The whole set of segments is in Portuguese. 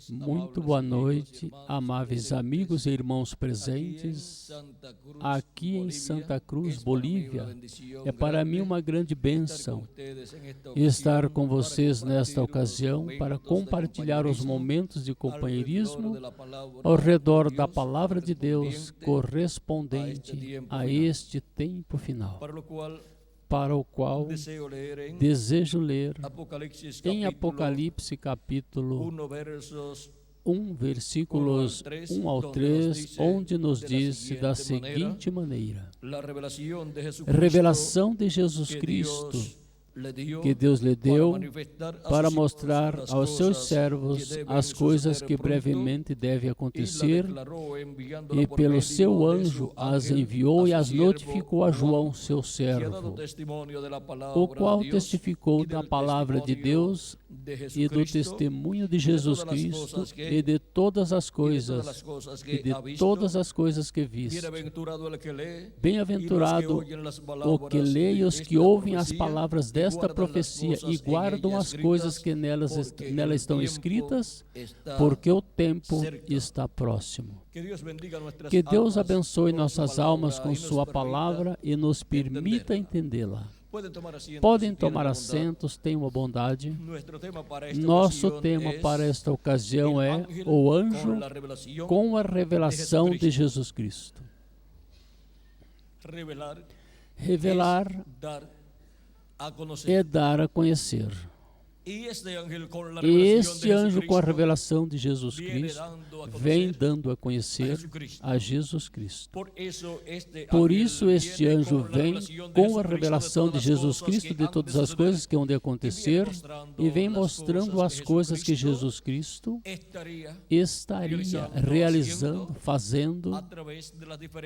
Muito boa noite, amáveis amigos e irmãos presentes aqui em Santa Cruz, Bolívia. É para mim uma grande bênção estar com vocês nesta ocasião para compartilhar os momentos de companheirismo ao redor da Palavra de Deus correspondente a este tempo final, para o qual desejo ler em Apocalipse capítulo 1, versículos 1 ao 3, onde nos diz da seguinte maneira: revelação de Jesus Cristo, que Deus lhe deu para mostrar aos seus servos as coisas que brevemente devem acontecer, e pelo seu anjo as enviou e as notificou a João, seu servo, o qual testificou da palavra de Deus e do testemunho de Jesus Cristo e de todas as coisas que viste. Bem-aventurado o que lê e os que ouvem as palavras desta profecia e guardam as coisas que nela estão escritas, porque o tempo está próximo. Que Deus abençoe nossas almas com sua palavra e nos permita entendê-la. Podem tomar assentos, tenham a bondade. Nosso tema para esta ocasião é o anjo com a revelação de Jesus Cristo. Revelar é dar a conhecer. E este anjo com a revelação de Jesus Cristo vem dando a conhecer a Jesus Cristo. Por isso este anjo vem com a revelação de Jesus Cristo de todas as coisas que hão de acontecer e vem mostrando as coisas que Jesus Cristo estaria realizando, fazendo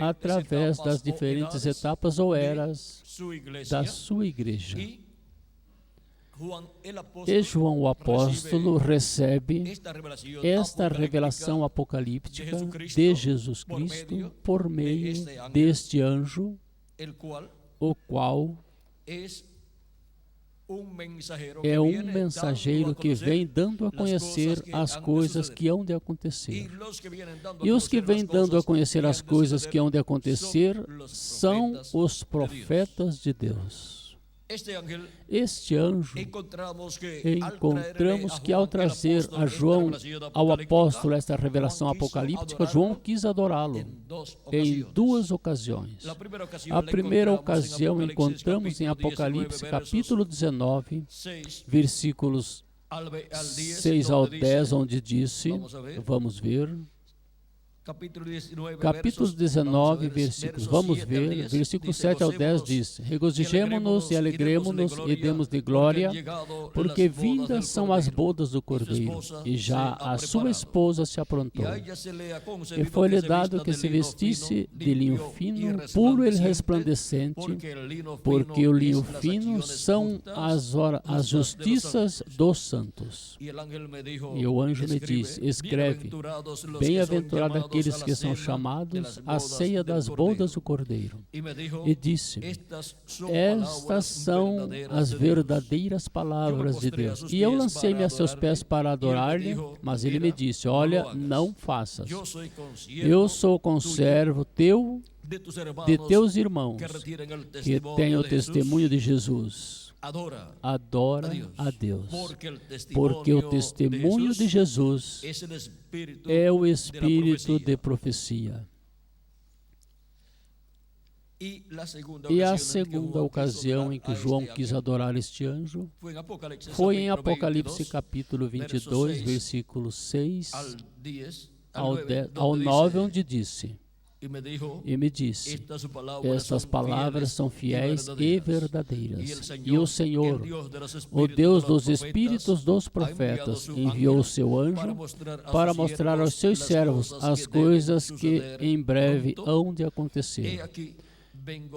através das diferentes etapas ou eras da sua igreja. E João o apóstolo recebe esta revelação apocalíptica de Jesus Cristo por meio deste anjo, o qual é um mensageiro que vem dando a conhecer as coisas que hão de acontecer. E os que vêm dando a conhecer as coisas que hão de acontecer são os profetas de Deus. Este anjo, encontramos que ao trazer a João, ao apóstolo, esta revelação apocalíptica, João quis adorá-lo em duas ocasiões. A primeira ocasião encontramos em Apocalipse capítulo 19, versículos 6 ao 10, onde disse, vamos ver, capítulo 19, versículos, vamos ver, versículo 7 ao 10 diz: regozijemo-nos e alegremo-nos e demos de glória, porque vindas são as bodas do Cordeiro, e já a sua esposa se aprontou. E foi-lhe dado que se vestisse de linho fino, puro e resplandecente, porque o linho fino são as justiças dos santos. E o anjo me disse: escreve, bem-aventurado aqueles que são chamados à ceia das bodas do Cordeiro. E disse: estas são as verdadeiras palavras de Deus. E eu lancei-me a seus pés para adorar-lhe, mas ele me disse: olha, não faças. Eu sou conservo teu, de teus irmãos, que têm o testemunho de Jesus. Adora a Deus, porque o testemunho de Jesus é o espírito de profecia. E a segunda ocasião em que João quis adorar este anjo foi em Apocalipse capítulo 22, versículos 6 ao 9, onde disse: e me disse: estas palavras são fiéis e verdadeiras. E o Senhor, o Deus dos espíritos dos profetas, enviou o seu anjo para mostrar aos seus servos as coisas que em breve hão de acontecer.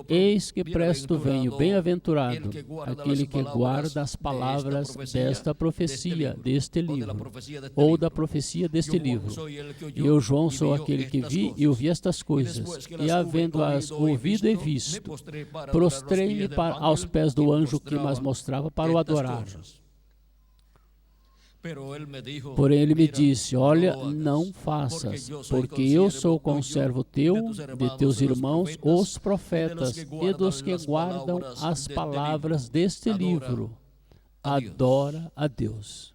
Eis que presto venho, bem-aventurado aquele que guarda as palavras desta profecia, deste livro, ou da profecia deste livro. E eu, João, sou aquele que vi e ouvi estas coisas, e havendo-as ouvido e visto, prostrei-me aos pés do anjo que mas mostrava para o adorar. Porém ele me disse, olha, não faças, porque eu sou conservo teu, de teus irmãos, os profetas, e dos que guardam as palavras deste livro. Adora a Deus.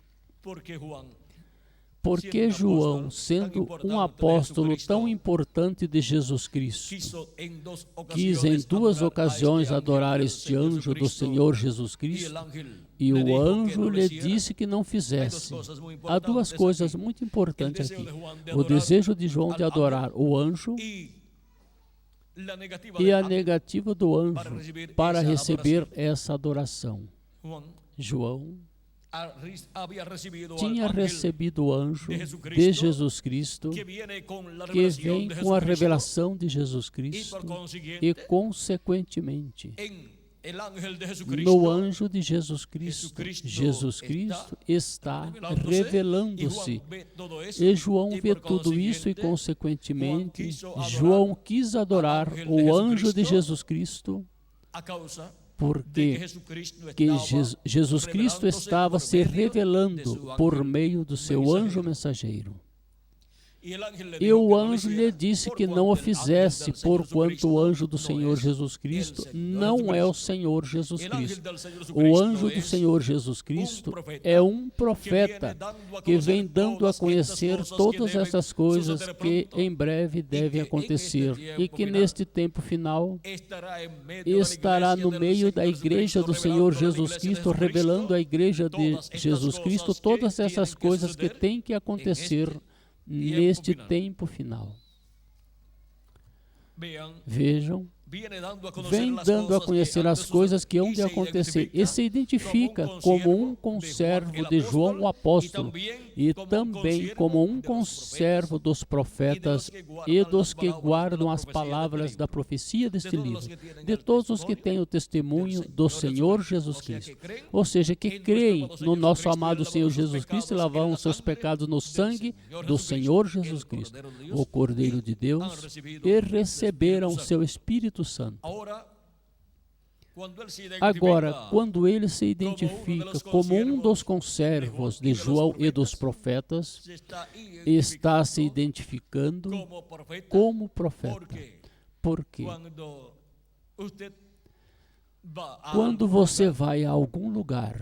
Porque João, sendo um apóstolo tão importante de Jesus Cristo, quis em duas ocasiões adorar este anjo do Senhor Jesus Cristo, e o anjo lhe disse que não fizesse. Há duas coisas muito importantes aqui. O desejo de João de adorar o anjo e a negativa do anjo para receber essa adoração. João tinha recebido o anjo de Jesus Cristo, que vem com a revelação de Jesus Cristo, e, consequentemente, no anjo de Jesus Cristo, Jesus Cristo está revelando-se. E João vê tudo isso e, consequentemente, João quis adorar o anjo de Jesus Cristo, porque Jesus Cristo estava se revelando por meio do seu anjo mensageiro. E o anjo lhe disse que não o fizesse, porquanto o anjo do Senhor Jesus Cristo não é o Senhor Jesus Cristo. O anjo do Senhor Jesus Cristo é um profeta que vem dando a conhecer todas essas coisas que em breve devem acontecer e que neste tempo final estará no meio da igreja do Senhor Jesus Cristo, revelando à igreja de Jesus Cristo todas essas coisas que têm que acontecer neste tempo final. Vejam, vem dando a conhecer as coisas que hão de acontecer e se identifica como um conservo de João o apóstolo e também como um conservo dos profetas e dos que guardam as palavras da profecia deste livro, de todos os que têm o testemunho do Senhor Jesus Cristo. Ou seja, que creem no nosso amado Senhor Jesus Cristo e lavaram os seus pecados no sangue do Senhor Jesus Cristo, o Cordeiro de Deus, e receberam o seu Espírito Santo. Agora, quando ele se identifica como um dos conservos de João e dos profetas, está se identificando como profeta. Por quê? Quando você vai a algum lugar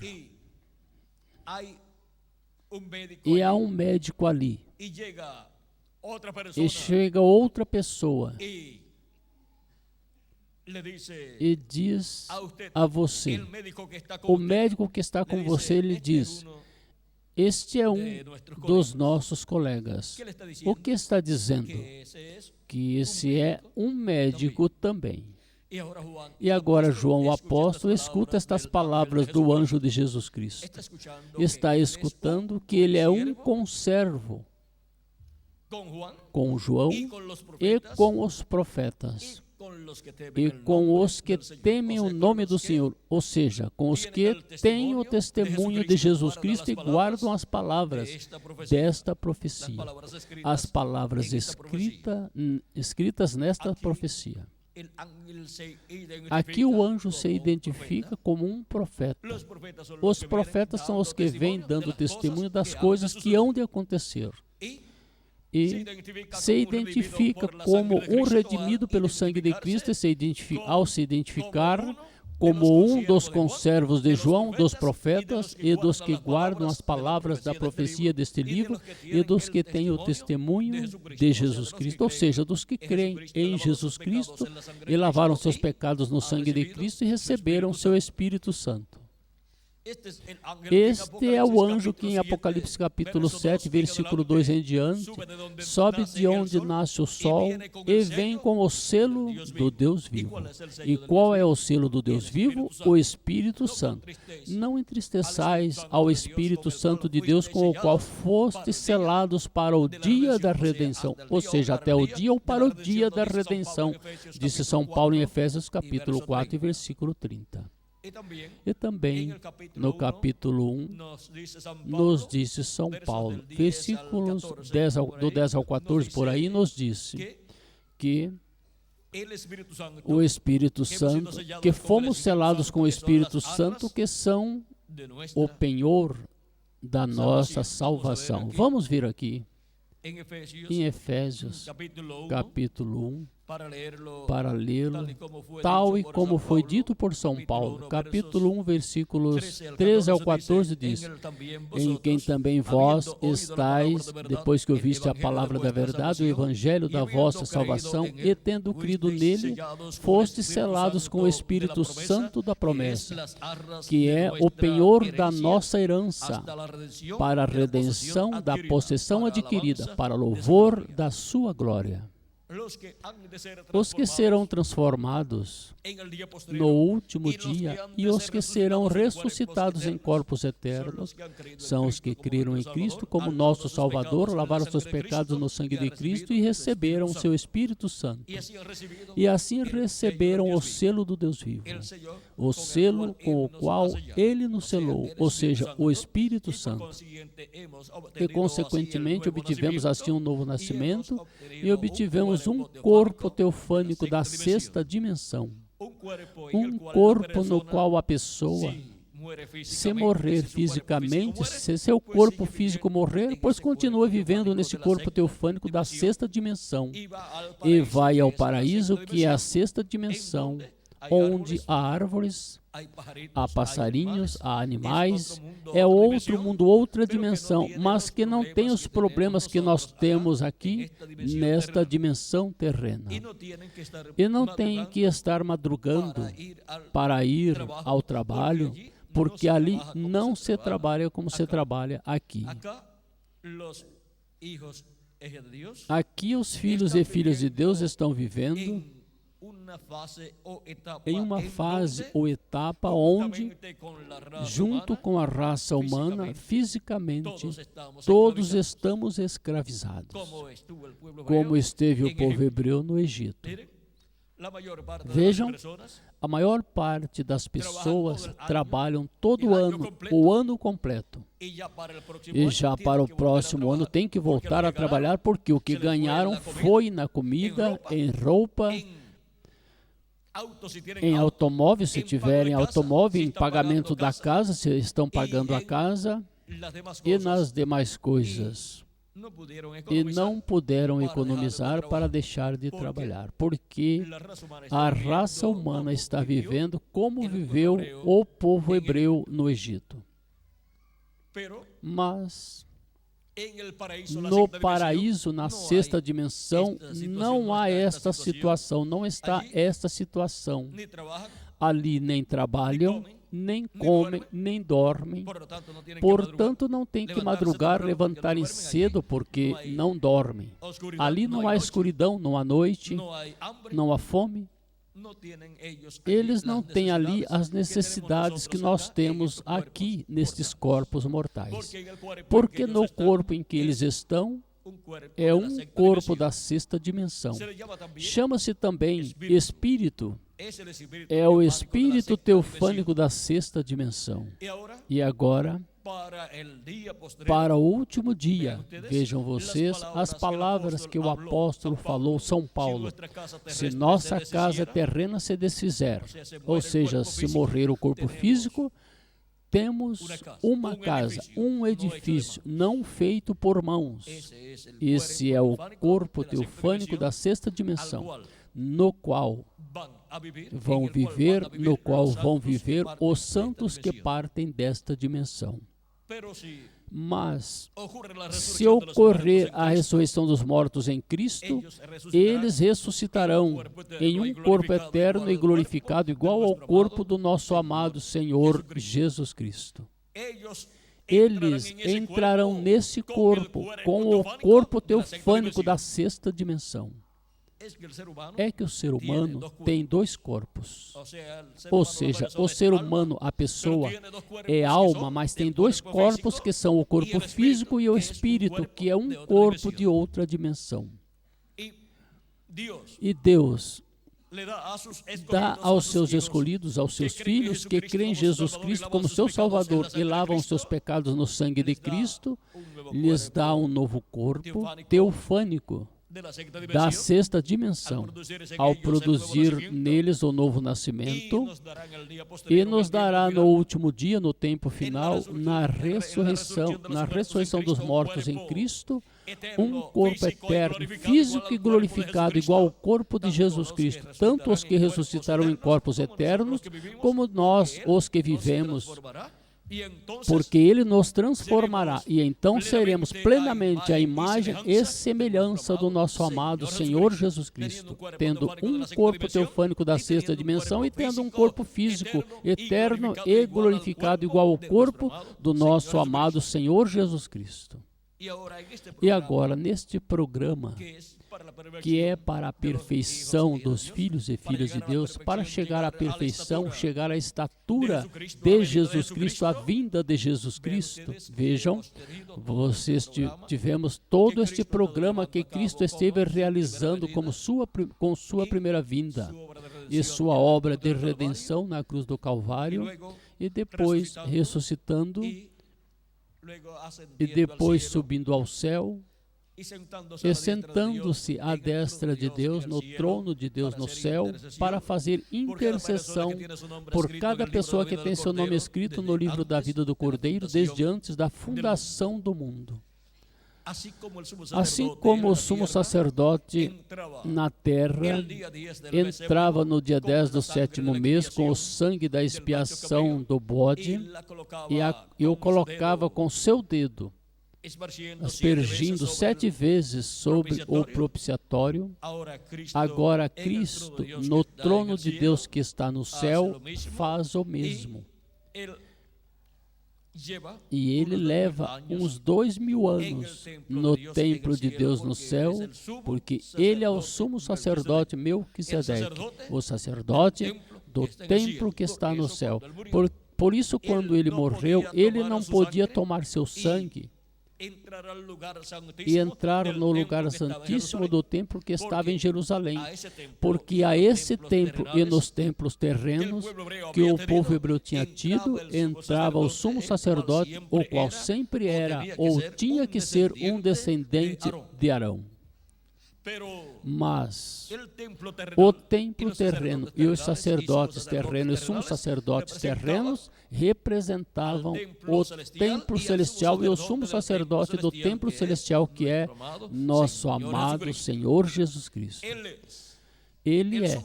e há um médico ali, e chega outra pessoa e diz a você, o médico que está com você, ele diz, este é um dos nossos colegas. O que está dizendo? Que esse é um médico também. E agora João o apóstolo escuta estas palavras do anjo de Jesus Cristo. Está escutando que ele é um conservo com João e com os profetas, e com os que temem o nome do Senhor, ou seja, com os que têm o testemunho de Jesus Cristo e guardam as palavras desta profecia, as palavras escritas nesta profecia. Aqui o anjo se identifica como um profeta. Os profetas são os que vêm dando testemunho das coisas que hão de acontecer. E se identifica como um redimido pelo sangue de Cristo, e ao se identificar como um dos conservos de João, dos profetas e dos que guardam as palavras da profecia deste livro e dos que têm o testemunho de Jesus Cristo, ou seja, dos que creem em Jesus Cristo e lavaram seus pecados no sangue de Cristo e receberam seu Espírito Santo. Este é o anjo que em Apocalipse capítulo 7, versículo 2 em diante, sobe de onde nasce o sol e vem com o selo do Deus vivo. E qual é o selo do Deus vivo? O Espírito Santo. Não entristeçais ao Espírito Santo de Deus, com o qual fostes selados para o dia da redenção, ou seja, até o dia ou para o dia da redenção, disse São Paulo em Efésios capítulo 4, versículo 30. E também no capítulo 1 nos disse São Paulo, versículos do 10 ao 14, por aí nos disse que o Espírito Santo, que fomos selados com o Espírito Santo, que são o penhor da nossa salvação. Vamos ver aqui em Efésios, capítulo 1, para lê-lo, tal e como foi dito por São Paulo. Capítulo 1, versículos 13 ao 14 diz: em quem também vós estáis, depois que ouviste a palavra da verdade, o evangelho da vossa salvação, e tendo crido nele, fostes selados com o Espírito Santo da promessa, que é o penhor da nossa herança, para a redenção da possessão adquirida, para louvor da sua glória. Os que serão transformados no último dia e os que serão ressuscitados em corpos eternos são os que creram em Cristo como nosso Salvador, lavaram seus pecados no sangue de Cristo e receberam o seu Espírito Santo. E assim receberam o selo do Deus vivo, o selo com o qual Ele nos selou, ou seja, o Espírito Santo. E consequentemente obtivemos assim um novo nascimento e obtivemos um corpo teofânico da sexta dimensão, um corpo no qual a pessoa, se morrer fisicamente, se seu corpo físico morrer, pois continua vivendo nesse corpo teofânico da sexta dimensão e vai ao paraíso, que é a sexta dimensão, onde há árvores, há passarinhos, há animais, é outro mundo, outra dimensão, mas que não tem os problemas que nós temos aqui nesta dimensão terrena. E não tem que estar madrugando para ir ao trabalho, porque ali não se trabalha como se trabalha aqui. Aqui os filhos e filhas de Deus estão vivendo em uma fase ou etapa onde, junto com a raça humana, fisicamente, todos estamos escravizados, como esteve o povo hebreu no Egito. Vejam, a maior parte das pessoas trabalham todo ano, o ano completo. E já para o próximo ano tem que voltar a trabalhar, porque o que ganharam foi na comida, em roupa, em automóvel, se tiverem automóvel, em pagamento da casa, se estão pagando a casa, e nas demais coisas. E não puderam economizar para deixar de trabalhar, porque a raça humana está vivendo como viveu o povo hebreu no Egito. Mas no paraíso, na sexta dimensão, não há esta situação, não está esta situação. Ali nem trabalham, nem comem, nem dormem. Portanto, não tem que madrugar, levantarem cedo, porque não dormem. Ali não há escuridão, não há noite, não há fome. Eles não têm ali as necessidades que nós temos aqui nestes corpos mortais. Porque no corpo em que eles estão, é um corpo da sexta dimensão. Chama-se também espírito. É o espírito teofânico da sexta dimensão. E agora, para o último dia, vejam vocês as palavras que o apóstolo falou, São Paulo: se nossa casa terrena se desfizer, ou seja, se morrer o corpo físico, temos uma casa, um edifício não feito por mãos. Esse é o corpo teofânico da sexta dimensão, no qual vão viver os santos que partem desta dimensão. Mas, se ocorrer a ressurreição dos mortos em Cristo, eles ressuscitarão em um corpo eterno e glorificado, igual ao corpo do nosso amado Senhor Jesus Cristo. Eles entrarão nesse corpo com o corpo teofânico da sexta dimensão. É que o ser humano tem dois corpos. Ou seja, o ser humano, a pessoa, é alma, mas tem dois corpos que são o corpo físico e o espírito, que é um corpo de outra dimensão. E Deus dá aos seus escolhidos, aos seus filhos, que creem em Jesus Cristo como seu Salvador e lavam os seus pecados no sangue de Cristo, lhes dá um novo corpo teofânico da sexta dimensão, ao produzir neles o novo nascimento, e nos dará no último dia, no tempo final, na ressurreição dos mortos em Cristo, um corpo eterno, físico e glorificado, igual ao corpo de Jesus Cristo, tanto os que ressuscitarão em corpos eternos, como nós, os que vivemos, porque Ele nos transformará, e então seremos plenamente a imagem e semelhança do nosso amado Senhor Jesus Cristo, tendo um corpo teofânico da sexta dimensão e tendo um corpo físico, eterno e glorificado, igual ao corpo do nosso amado Senhor Jesus Cristo. E agora, neste programa, que é para a perfeição dos filhos e filhas de Deus, para chegar à perfeição, chegar à estatura de Jesus Cristo, à vinda de Jesus Cristo. Vejam, tivemos todo este programa que Cristo esteve realizando com sua primeira vinda e sua obra de redenção na cruz do Calvário, e depois ressuscitando, e depois subindo ao céu, e sentando-se à destra de Deus, no trono de Deus no céu, para fazer intercessão por cada pessoa que tem seu nome escrito no livro da vida do Cordeiro, desde antes da fundação do mundo. Assim como o sumo sacerdote na terra entrava no dia 10 do sétimo mês com o sangue da expiação do bode e o colocava com seu dedo, aspergindo 7 vezes sobre o propiciatório, agora Cristo, no trono de Deus que está no céu, faz o mesmo. E Ele leva uns 2000 anos no templo de Deus no céu, porque Ele é o sumo sacerdote Melquisedeque, o sacerdote do templo que está no céu. Por isso, quando Ele morreu, Ele não podia tomar seu sangue e entrar no lugar santíssimo do templo que estava em Jerusalém, porque a esse templo e nos templos terrenos que o povo hebreu tinha tido, entrava o sumo sacerdote, o qual sempre era ou tinha que ser um descendente de Arão. Mas o templo terreno e os sacerdotes terrenos e sumos sacerdotes terrenos representavam o templo celestial e o sumo sacerdote do templo celestial, que é nosso amado Senhor Jesus Cristo. Ele é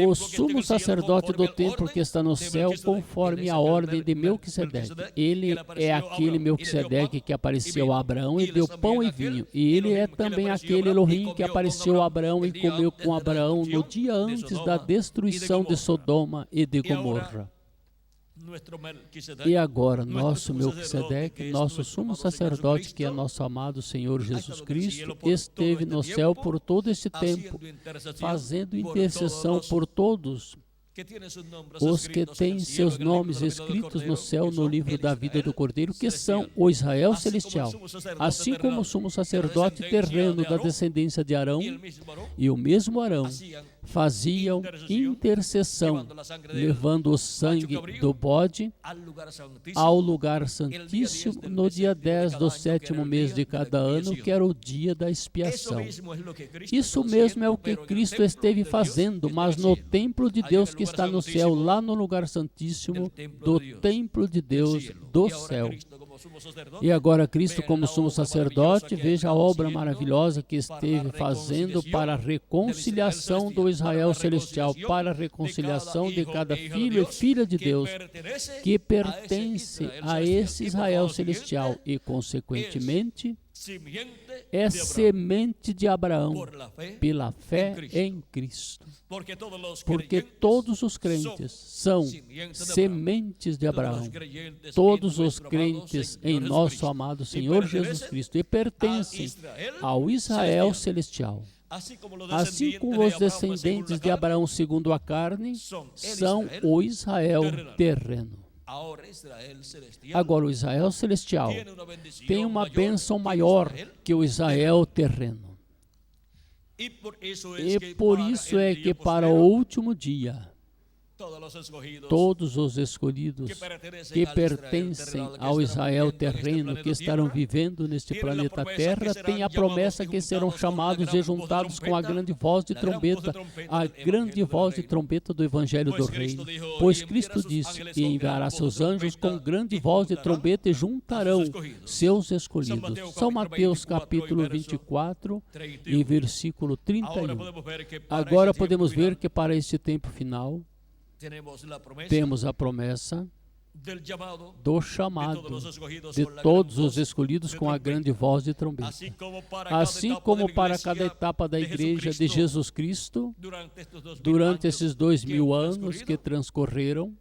o sumo sacerdote do templo que está no céu, conforme a ordem de Melquisedeque. Ele é aquele Melquisedeque que apareceu a Abraão e deu pão e vinho. E ele é também aquele Elohim que apareceu a Abraão e comeu com Abraão no dia antes da destruição de Sodoma e de Gomorra. E agora, nosso Melquisedeque, nosso sumo sacerdote, que é nosso amado Senhor Jesus Cristo, esteve no céu por todo esse tempo, fazendo intercessão por todos os que têm seus nomes escritos no céu no livro da vida do Cordeiro, que são o Israel celestial, assim como o sumo sacerdote terreno da descendência de Arão, e o mesmo Arão faziam intercessão, levando o sangue do bode ao lugar santíssimo no dia 10 do sétimo mês de cada ano, que era o dia da expiação. Isso mesmo é o que Cristo esteve fazendo, mas no templo de Deus que está no céu, lá no lugar santíssimo do templo de Deus do céu. E agora Cristo, como sumo sacerdote, veja a obra maravilhosa que esteve fazendo para a reconciliação do Israel celestial, para a reconciliação de cada filho e filha de Deus que pertence a esse Israel celestial e, consequentemente, é semente de Abraão pela fé em Cristo. Porque todos os crentes são sementes de Abraão, todos os crentes em nosso amado Senhor Jesus Cristo, e pertencem ao Israel celestial. Assim como os descendentes de Abraão segundo a carne são o Israel terreno. Agora, o Israel celestial tem uma bênção maior que o Israel terreno. E por isso é que para o último dia, todos os escolhidos que pertencem ao Israel terreno, que estarão vivendo neste planeta Terra, têm a promessa que serão chamados e juntados com a grande voz de trombeta, a grande voz de trombeta do Evangelho do Reino. Pois Cristo disse que enviará seus anjos com grande voz de trombeta e juntarão seus escolhidos. São Mateus capítulo 24 e versículo 31. Agora podemos ver que para este tempo final temos a promessa do chamado de todos os escolhidos com a grande voz de trombeta. Assim como para cada etapa da igreja de Jesus Cristo, durante esses 2000 anos que transcorreram,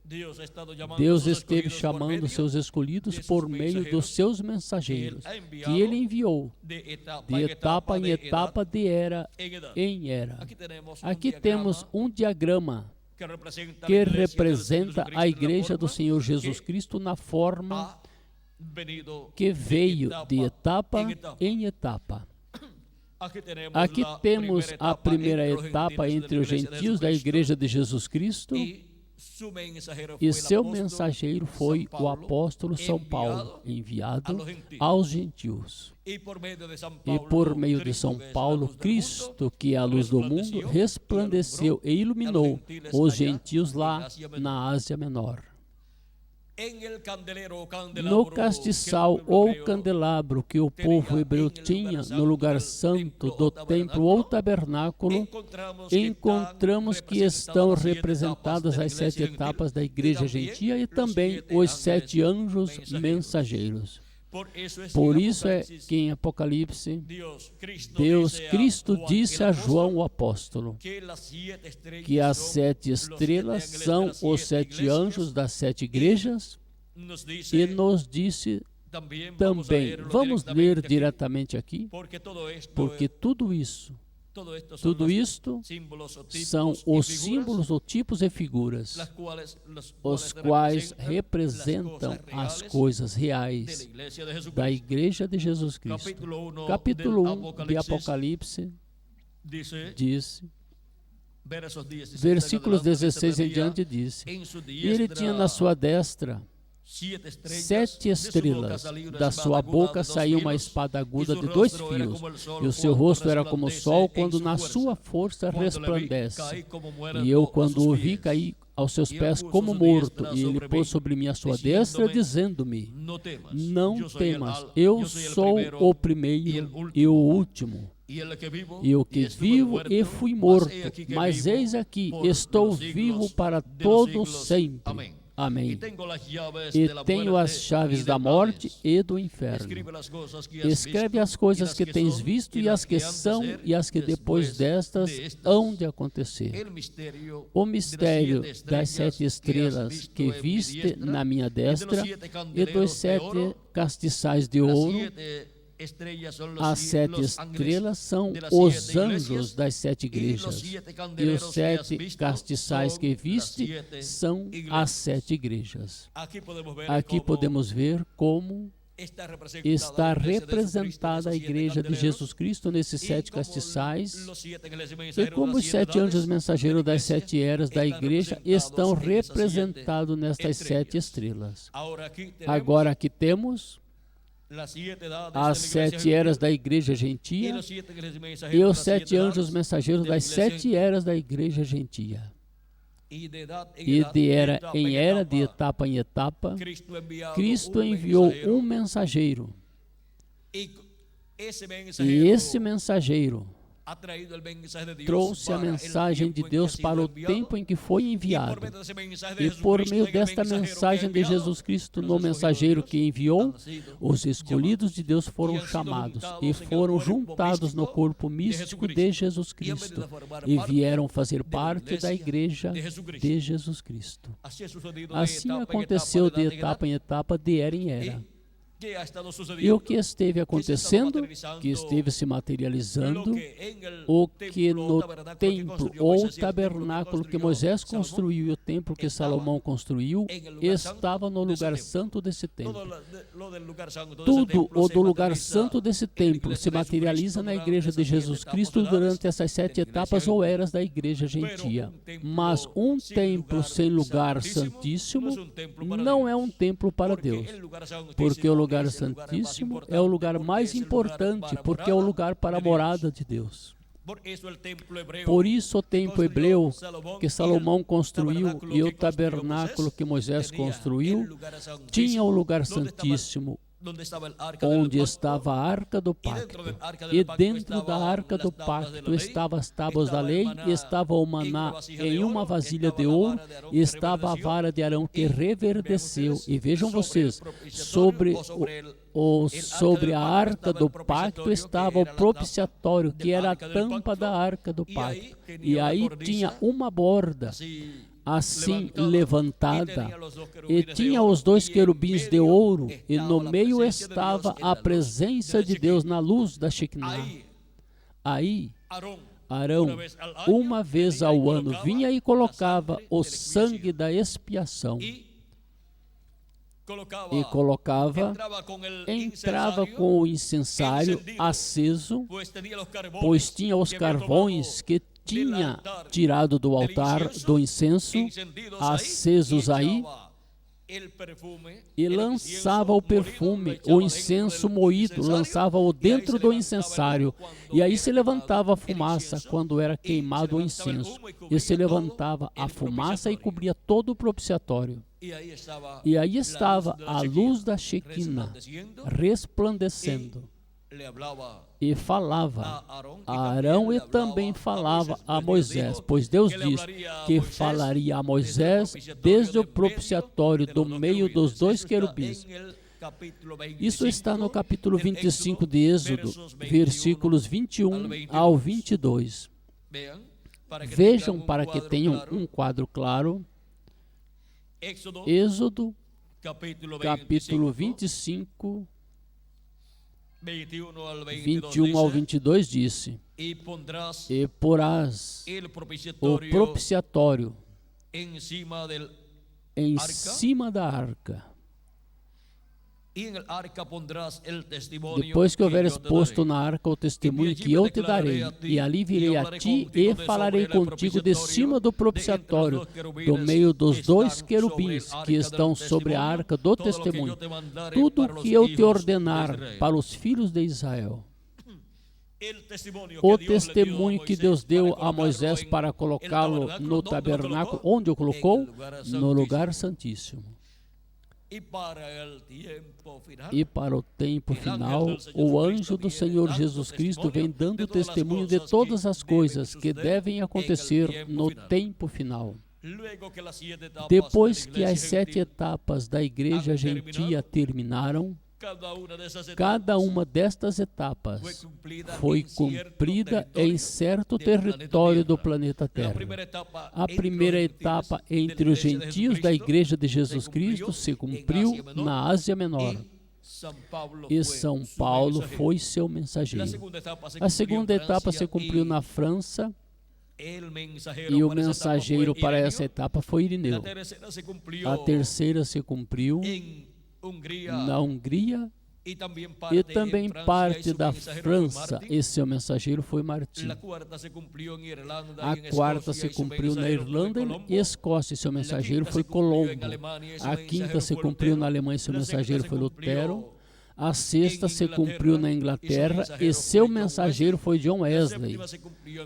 Deus esteve chamando seus escolhidos por meio dos seus mensageiros, que Ele enviou de etapa em etapa, de era em era. Aqui temos um diagrama que representa a igreja do Senhor Jesus Cristo na forma que veio de etapa em etapa. Aqui temos a primeira etapa entre os gentios da igreja de Jesus Cristo, e seu mensageiro foi o apóstolo São Paulo, enviado aos gentios. E por meio de São Paulo, Cristo, que é a luz do mundo, resplandeceu e iluminou os gentios lá na Ásia Menor. No castiçal ou candelabro que o povo hebreu tinha no lugar santo do templo ou tabernáculo, encontramos que estão representadas as 7 etapas da igreja gentia e também os 7 anjos mensageiros. Por isso é que em Apocalipse, Cristo disse a João o apóstolo que as 7 estrelas são os 7 anjos das 7 igrejas, e nos disse também, vamos ler diretamente aqui, porque tudo isto são os símbolos ou tipos e figuras, os quais representam as coisas reais da Igreja de Jesus Cristo. Capítulo 1 de Apocalipse diz, versículos 16 em diante, diz: e ele tinha na sua destra 7 estrelas, da sua boca saía uma espada aguda de 2 fios, e o seu rosto era como o sol quando na sua força resplandece. E eu, quando o vi, caí aos seus pés como morto, e ele pôs sobre mim a sua destra, dizendo-me: não temas, eu sou o primeiro e o último, e o que vivo e fui morto, mas eis aqui, estou vivo para todo sempre. Amém. E tenho as chaves da morte e do inferno. Escreve as coisas que tens visto e as que são e as que depois destas hão de acontecer. O mistério das 7 estrelas que viste na minha destra e dos 7 castiçais de ouro. As 7 estrelas são os anjos das 7 igrejas, e os 7 castiçais que viste são as 7 igrejas. Aqui podemos ver como está representada a igreja de Jesus Cristo nesses 7 castiçais, e como os 7 anjos mensageiros das 7 eras da igreja estão representados nestas 7 estrelas. Agora aqui temos as 7 eras da igreja gentia e os 7 anjos mensageiros das 7 eras da igreja gentia. E de era em era, de etapa em etapa, Cristo enviou um mensageiro. E esse mensageiro trouxe a mensagem de Deus para o tempo em que foi enviado. E por meio desta mensagem de Jesus Cristo, no mensageiro que enviou, os escolhidos de Deus foram chamados e foram juntados no corpo místico de Jesus Cristo e vieram fazer parte da igreja de Jesus Cristo. Assim aconteceu de etapa em etapa, de era em era. E o que esteve acontecendo? Que esteve se materializando o que no templo ou tabernáculo que Moisés construiu e o templo que Salomão construiu estava no lugar santo desse templo. Tudo o do lugar santo desse templo se materializa na igreja de Jesus Cristo durante essas 7 etapas ou eras da igreja gentia. Mas um templo sem lugar santíssimo não é um templo para Deus, porque o lugar santíssimo é o lugar mais importante, porque é o lugar para a morada de Deus. Por isso o templo hebreu que Salomão construiu e o tabernáculo que Moisés construiu tinha o lugar santíssimo, onde estava a arca do pacto, e dentro da arca do pacto estavam as tábuas da lei, e estava o maná em uma vasilha de ouro, e estava a vara de Arão que reverdeceu. E vejam vocês, sobre a arca do pacto estava o propiciatório, que era a tampa da arca do pacto, e aí tinha uma borda assim levantada, e tinha os 2 querubins de ouro, e no meio estava a presença de Deus na luz da Shekinah. Aí Arão, uma vez ao ano, vinha e colocava o sangue da expiação, entrava com o incensário aceso, pois tinha os carvões que tinha tirado do altar do incenso, acesos aí, e lançava o perfume, o incenso moído, lançava-o dentro do incensário, e aí se levantava a fumaça quando era queimado o incenso, e se levantava a fumaça e cobria todo o propiciatório. E aí estava a luz da Shekinah resplandecendo, e falava a Arão e também falava a Moisés, pois Deus diz que falaria a Moisés desde o propiciatório do meio dos 2 querubins. Isso está no capítulo 25 de Êxodo, versículos 21 ao 22. Vejam para que tenham um quadro claro. Êxodo, capítulo 25, 21 ao 22 disse: E porás o propiciatório em cima da arca. Depois que houveres posto na arca o testemunho que eu te darei, e ali virei a ti e falarei contigo de cima do propiciatório, do meio dos 2 querubins que estão sobre a arca do testemunho, tudo o que eu te ordenar para os filhos de Israel. O testemunho que Deus deu a Moisés para colocá-lo no tabernáculo, onde o colocou? No lugar santíssimo. E para o tempo final, o anjo do Senhor Jesus Cristo vem dando testemunho de todas as coisas que devem acontecer no tempo final. Depois que as 7 etapas da igreja gentia terminaram, cada uma destas etapas foi cumprida em certo território do planeta Terra. A primeira etapa entre os gentios da Igreja de Jesus Cristo se cumpriu na Ásia Menor, e São Paulo foi seu mensageiro. A segunda etapa se cumpriu na França, e o mensageiro para essa etapa foi Irineu. A terceira se cumpriu na Hungria, e também parte da França, e seu mensageiro foi Martim. A quarta se cumpriu na Irlanda e Escócia, e seu mensageiro foi Colombo. A quinta se cumpriu na Alemanha, e seu mensageiro foi Lutero. A sexta se cumpriu na Inglaterra, e seu mensageiro foi John Wesley.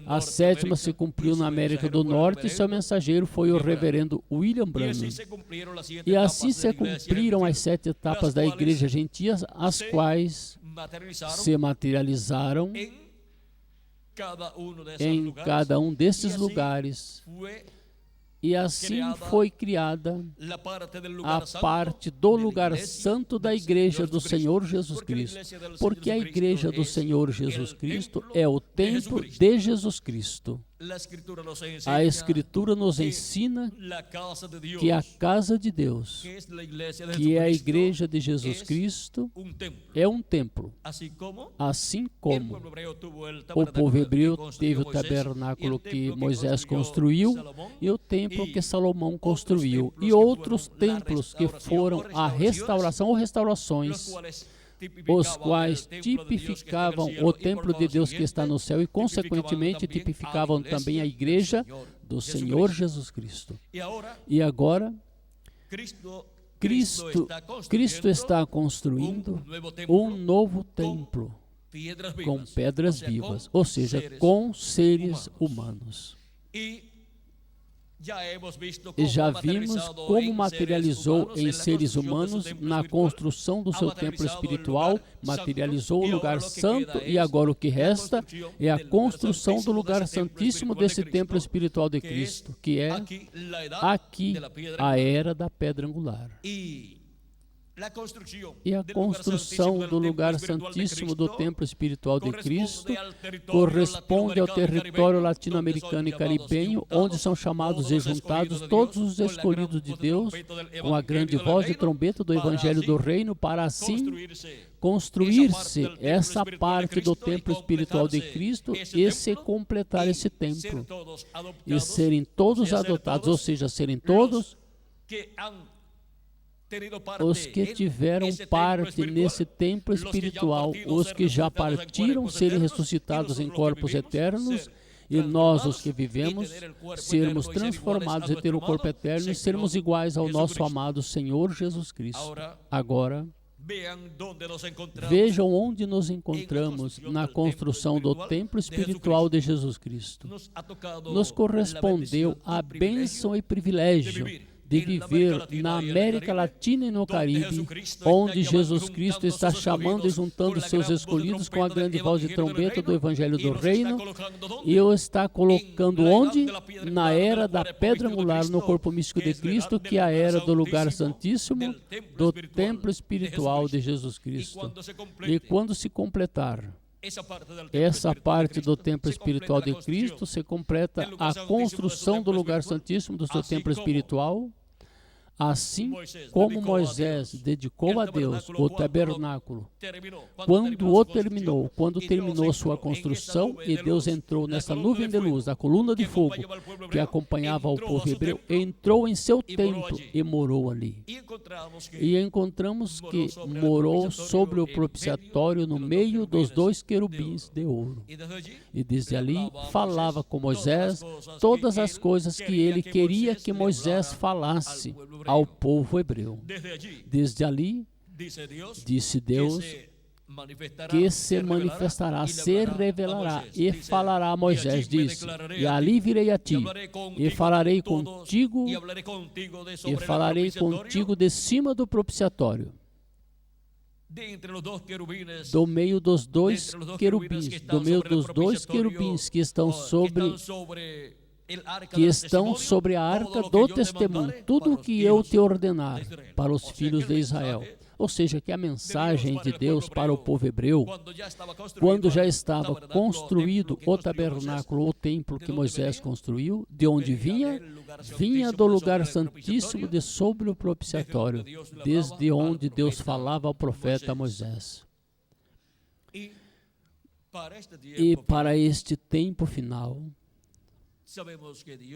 A sétima se cumpriu na América do Norte, e seu mensageiro foi o reverendo William Branham. E assim se cumpriram as 7 etapas da igreja gentia, as quais se materializaram em cada um desses lugares. E assim foi criada a parte do lugar santo da igreja do Senhor Jesus Cristo, porque a igreja do Senhor Jesus Cristo é o templo de Jesus Cristo. A Escritura nos ensina que a casa de Deus, que é a igreja de Jesus Cristo, é um templo. Assim como o povo hebreu teve o tabernáculo que Moisés construiu e o templo que Salomão construiu, e outros templos que foram a restauração ou restaurações, os quais tipificavam o templo de Deus que está no céu e, consequentemente, tipificavam também a igreja do Senhor Jesus Cristo. E agora, Cristo está construindo um novo templo com pedras vivas, ou seja, com seres humanos. E já vimos como materializou em seres humanos na construção do seu templo espiritual, materializou o lugar santo, e agora o que resta é a construção do lugar santíssimo desse templo espiritual de Cristo, que é aqui a era da pedra angular. E a construção do lugar santíssimo do templo espiritual de Cristo corresponde ao território latino-americano e caribenho, onde são chamados e juntados todos os escolhidos de Deus, com a grande voz de trombeta do Evangelho do Reino, para assim construir-se essa parte do templo espiritual de Cristo e se completar esse templo. E serem todos adotados, ou seja, serem todos os que tiveram parte nesse templo espiritual, os que já partiram, serem ressuscitados em corpos eternos, e nós, os que vivemos, sermos transformados e ter o corpo eterno e sermos iguais ao nosso amado Senhor Jesus Cristo. Agora, vejam onde nos encontramos na construção do templo espiritual de Jesus Cristo. Nos correspondeu a bênção e privilégio de viver na América Latina e no Caribe, onde Jesus Cristo está chamando e juntando seus escolhidos com a grande voz de trombeta do Evangelho do Reino, e o está colocando onde? Na era da pedra angular, no corpo místico de Cristo, que é a era do lugar santíssimo, do templo espiritual de Jesus Cristo. E quando se completar essa parte do templo espiritual de Cristo, se completa a construção do lugar santíssimo do seu templo espiritual, assim como Moisés dedicou a Deus o tabernáculo. Quando terminou sua construção, e Deus entrou nessa nuvem de luz, a coluna de fogo que acompanhava o povo hebreu, entrou em seu templo e morou ali. E encontramos que morou sobre o propiciatório no meio dos dois querubins de ouro. E desde ali falava com Moisés todas as coisas que ele queria que Moisés falasse ao povo hebreu. Desde ali, disse Deus, que se manifestará, se revelará e falará a Moisés, disse, e ali virei a ti, e falarei contigo de cima do propiciatório, do meio dos dois querubins, que estão sobre a arca do testemunho, tudo o que eu te ordenar para os filhos de Israel. Ou seja, que a mensagem de Deus para o povo hebreu, quando já estava construído o tabernáculo, o templo que Moisés construiu, de onde vinha? Vinha do lugar santíssimo de sobre o propiciatório, desde onde Deus falava ao profeta Moisés. E para este tempo final,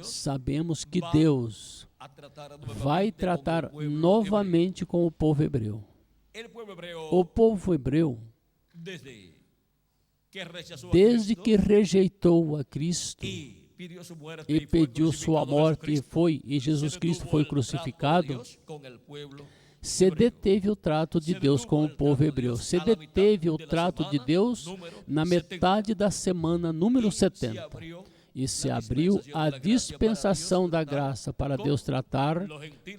sabemos que Deus vai tratar novamente com o povo hebreu. O povo hebreu, desde que rejeitou a Cristo e pediu sua morte e Jesus Cristo foi crucificado, se deteve o trato de Deus com o povo hebreu. Se deteve o trato de Deus na metade da semana número 70. E se abriu a dispensação da graça para Deus tratar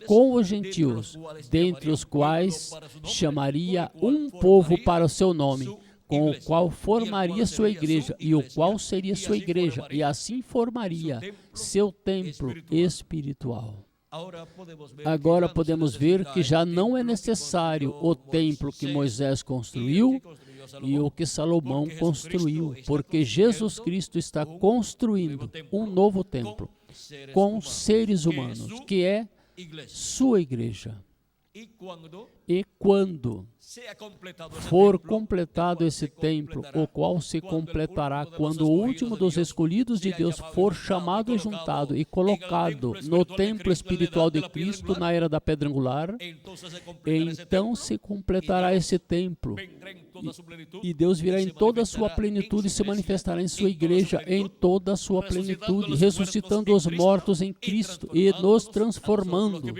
com os gentios, dentre os quais chamaria um povo para o seu nome, com o qual formaria sua igreja, e o qual seria sua igreja, e assim formaria seu templo espiritual. Agora podemos ver que já não é necessário o templo que Moisés construiu, e o que Salomão construiu, porque Jesus Cristo está construindo um novo templo com seres humanos, que é sua igreja. E quando for completado esse templo, o qual se completará quando o último dos escolhidos de Deus for chamado e juntado e colocado no templo espiritual de Cristo na era da pedra angular, então se completará esse templo e Deus virá em toda a sua plenitude e se manifestará em sua igreja em toda a sua plenitude, ressuscitando os mortos em Cristo e nos transformando,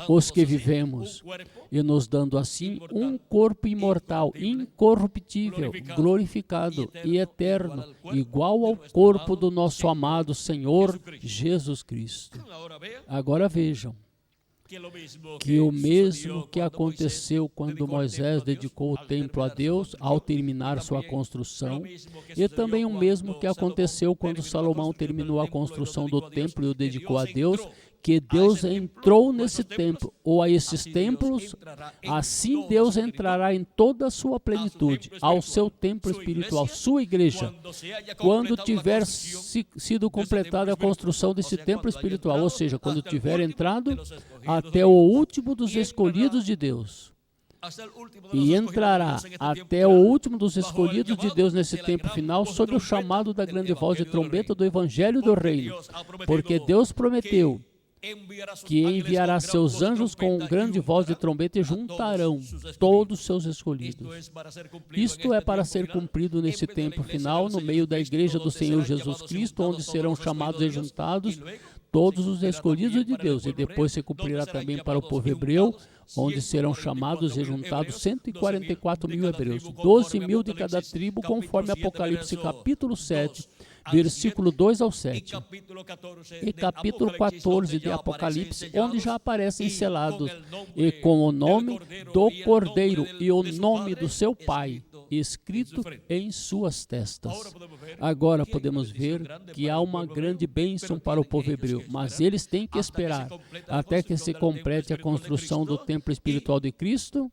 os que vivemos, e nos dando assim um corpo imortal, incorruptível, glorificado e eterno, igual ao corpo do nosso amado Senhor Jesus Cristo. Agora vejam que o mesmo que aconteceu quando Moisés dedicou o templo a Deus ao terminar sua construção, e também o mesmo que aconteceu quando Salomão terminou a construção do templo e o dedicou a Deus, que Deus entrou nesse templo, ou a esses templos, assim Deus entrará em toda a sua plenitude, ao seu templo espiritual, sua igreja, quando tiver sido completada a construção desse templo espiritual, ou seja, quando tiver entrado até o último dos escolhidos de Deus. E entrará até o último dos escolhidos de Deus nesse tempo final, sob o chamado da grande voz de trombeta do Evangelho do Reino, porque Deus prometeu que enviará seus anjos com grande voz de trombeta e juntarão todos os seus escolhidos. Isto é para ser cumprido nesse tempo final, no meio da igreja do Senhor Jesus Cristo, onde serão chamados e juntados todos os escolhidos de Deus, e depois se cumprirá também para o povo hebreu, onde serão chamados e juntados 144 mil hebreus, 12 mil de cada tribo, conforme Apocalipse capítulo 7, versículo 2 ao 7, e capítulo 14 de Apocalipse, onde já aparecem selados, e com o nome do Cordeiro e o nome do seu Pai, escrito em suas testas. Agora podemos ver que há uma grande bênção para o povo hebreu, mas eles têm que esperar até que se complete a construção do templo espiritual de Cristo.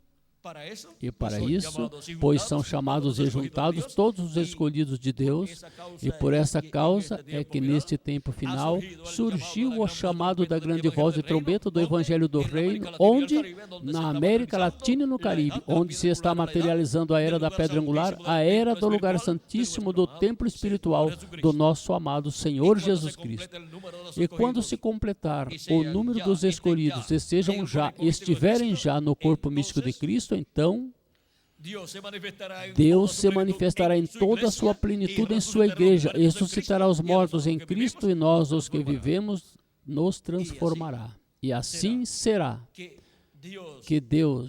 E para isso, pois são chamados e juntados todos os escolhidos de Deus, e por essa causa é que neste tempo final surgiu o chamado da grande voz de trombeta do Evangelho do Reino, onde, na América Latina e no Caribe, onde se está materializando a era da pedra angular, a era do lugar santíssimo do templo espiritual do nosso amado Senhor Jesus Cristo. E quando se completar o número dos escolhidos e estiverem já no corpo místico de Cristo, então Deus se manifestará em toda a sua plenitude em sua igreja, e ressuscitará os mortos em Cristo, e nós, os que vivemos, nos transformará. E assim será que Deus,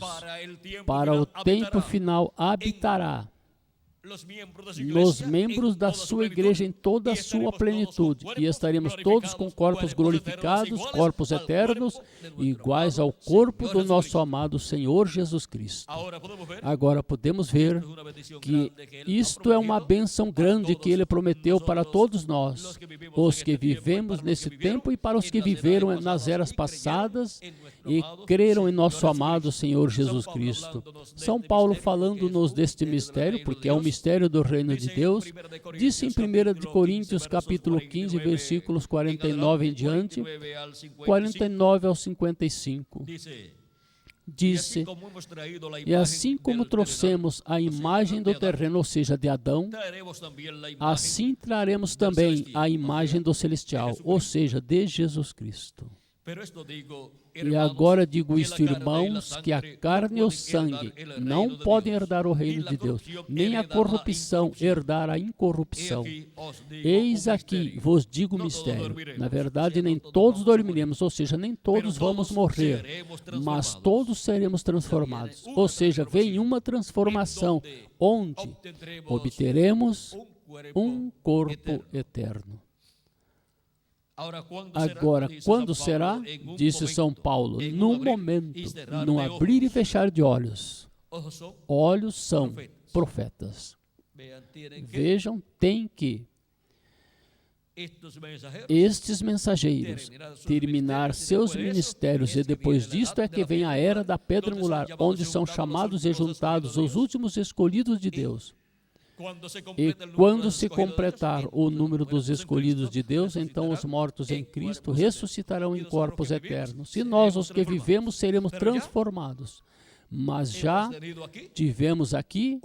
para o tempo final, habitará nos membros da sua igreja em toda a sua plenitude, e estaremos todos com corpos glorificados, corpos eternos, iguais ao corpo do nosso amado Senhor Jesus Cristo. Agora podemos ver que isto é uma bênção grande que Ele prometeu para todos nós, os que vivemos nesse tempo e para os que viveram nas eras passadas e creram em nosso amado Senhor Jesus Cristo. São Paulo, falando-nos deste mistério, porque é um mistério do reino de Deus, disse em 1 Coríntios capítulo 15, versículos 49 em diante, 49 ao 55. Disse: e assim como trouxemos a imagem do terreno, ou seja, de Adão, assim traremos também a imagem do celestial, ou seja, de Jesus Cristo. E agora digo isto, irmãos, que a carne e o sangue não podem herdar o reino de Deus, nem a corrupção herdar a incorrupção. Eis aqui vos digo o mistério. Na verdade, nem todos dormiremos, ou seja, nem todos vamos morrer, mas todos seremos transformados. Ou seja, vem uma transformação, onde obteremos um corpo eterno. Agora, quando será? Disse São Paulo, no momento, no abrir e fechar de olhos. Olhos são profetas. Vejam, tem que estes mensageiros terminar seus ministérios, e depois disto é que vem a era da pedra angular, onde são chamados e juntados os últimos escolhidos de Deus. E quando se completar o número dos escolhidos de Deus, então os mortos em Cristo ressuscitarão em corpos eternos. E nós, os que vivemos, seremos transformados. Mas já tivemos aqui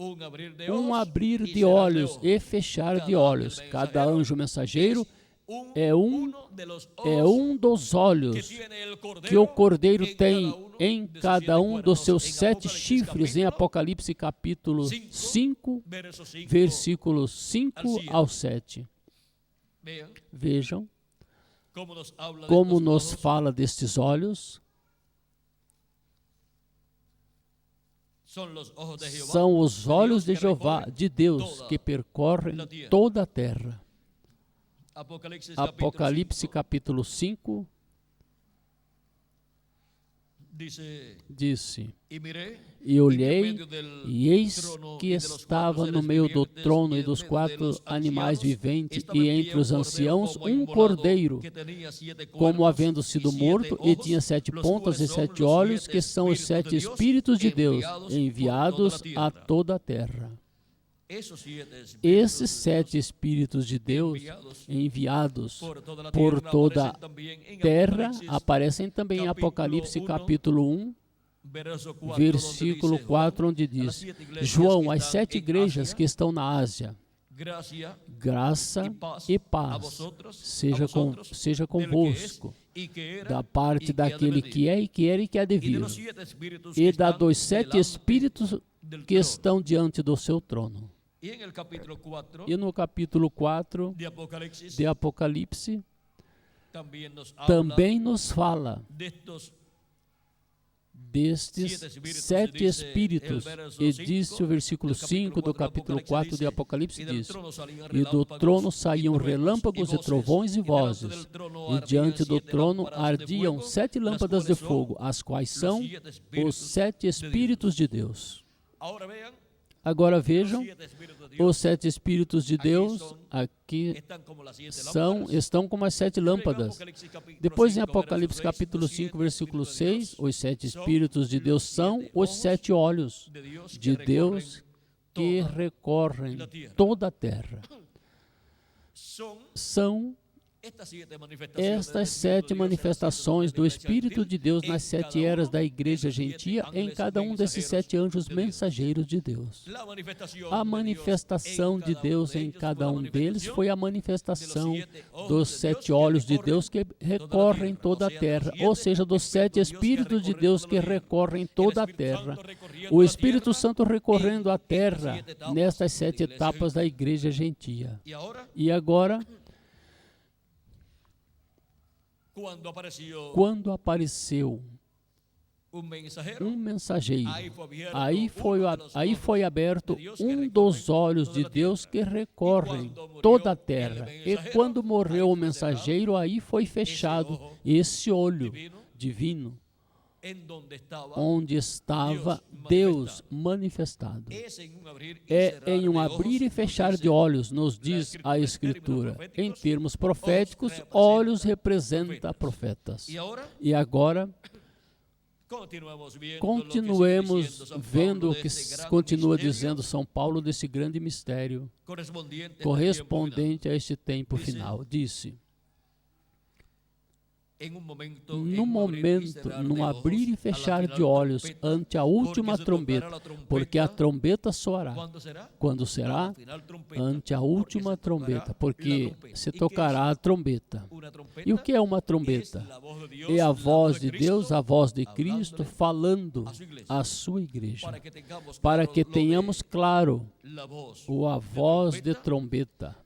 um abrir de olhos e fechar de olhos. Cada anjo mensageiro é um dos olhos que o Cordeiro tem em cada um dos seus 7 chifres, em Apocalipse capítulo 5, versículos 5 ao 7. Vejam como nos fala destes olhos. São os olhos de Jeová, de Deus, que percorrem toda a terra. Apocalipse capítulo 5 disse: E olhei, e eis que estava no meio do trono e dos 4 animais viventes, e entre os anciãos um cordeiro, como havendo sido morto, e tinha 7 pontas e 7 olhos, que são os 7 Espíritos de Deus, enviados a toda a terra. Esses 7 Espíritos de Deus enviados por toda a terra aparecem também em Apocalipse capítulo 1, versículo 4, onde diz: João, as 7 igrejas que estão na Ásia, graça e paz seja convosco, da parte daquele que é e que era e que há de vir, e da dos 7 Espíritos que estão diante do seu trono. E no capítulo 4 de Apocalipse também nos fala destes 7 Espíritos, e disse o versículo 5 do capítulo 4 de Apocalipse, diz: E do trono saíam relâmpagos e trovões e vozes, e diante do trono ardiam 7 lâmpadas de fogo, as quais são os 7 Espíritos de Deus. Agora vejam, os 7 Espíritos de Deus aqui estão como as 7 lâmpadas. Depois em Apocalipse capítulo 5, versículo 6, os 7 Espíritos de Deus são os 7 olhos de Deus que recorrem toda a terra. São estas 7 manifestações do Espírito de Deus nas 7 eras da igreja gentia, em cada um desses 7 anjos mensageiros de Deus. A manifestação de Deus em cada um deles foi a manifestação dos 7 olhos de Deus que recorrem toda a terra, ou seja, dos 7 Espíritos de Deus que recorrem toda a terra. O Espírito Santo recorrendo a terra nestas 7 etapas da igreja gentia. E agora, quando apareceu um mensageiro, aí foi aberto um dos olhos de Deus que recorrem toda a terra. E quando morreu o mensageiro, aí foi fechado esse olho divino, onde estava Deus manifestado. É em um abrir e fechar de olhos, nos diz a Escritura. Em termos proféticos, olhos representa profetas. E agora, continuemos vendo o que continua dizendo São Paulo desse grande mistério correspondente a este tempo final. Disse: num abrir e fechar de olhos ante a última trombeta, porque a trombeta soará. Quando será? Ante a última trombeta, porque se tocará a trombeta. E o que é uma trombeta? É a voz de Deus, a voz de Cristo, falando à sua igreja, para que tenhamos claro a voz de trombeta.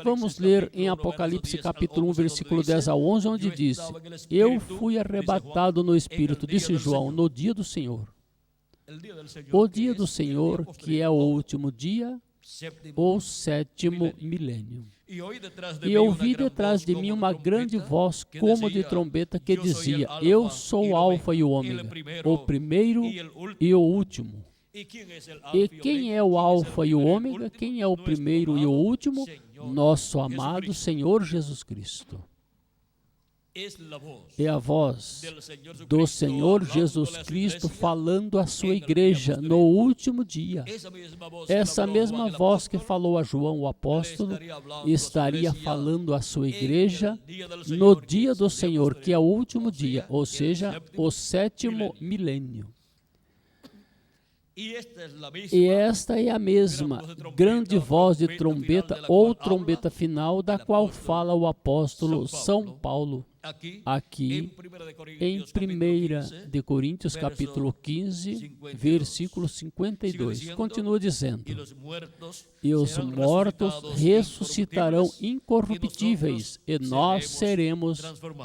Vamos ler em Apocalipse capítulo 1, versículo 10 a 11, onde disse: Eu fui arrebatado no Espírito, disse João, no dia do Senhor. O dia do Senhor, que é o último dia, o 7º milênio. E ouvi detrás de mim uma grande voz, como de trombeta, que dizia: Eu sou o Alfa e o Ômega, o primeiro e o último. E quem é o Alfa e o Ômega? Quem é o primeiro e o último? Nosso amado Senhor Jesus Cristo. É a voz do Senhor Jesus Cristo falando à sua igreja no último dia. Essa mesma voz que falou a João o apóstolo estaria falando à sua igreja no dia do Senhor, que é o último dia, ou seja, o 7º milênio. E esta é a mesma grande voz de trombeta ou trombeta final da qual fala o apóstolo São Paulo aqui em 1 de Coríntios capítulo 15, versículo 52. Continua dizendo: e os mortos ressuscitarão incorruptíveis e nós seremos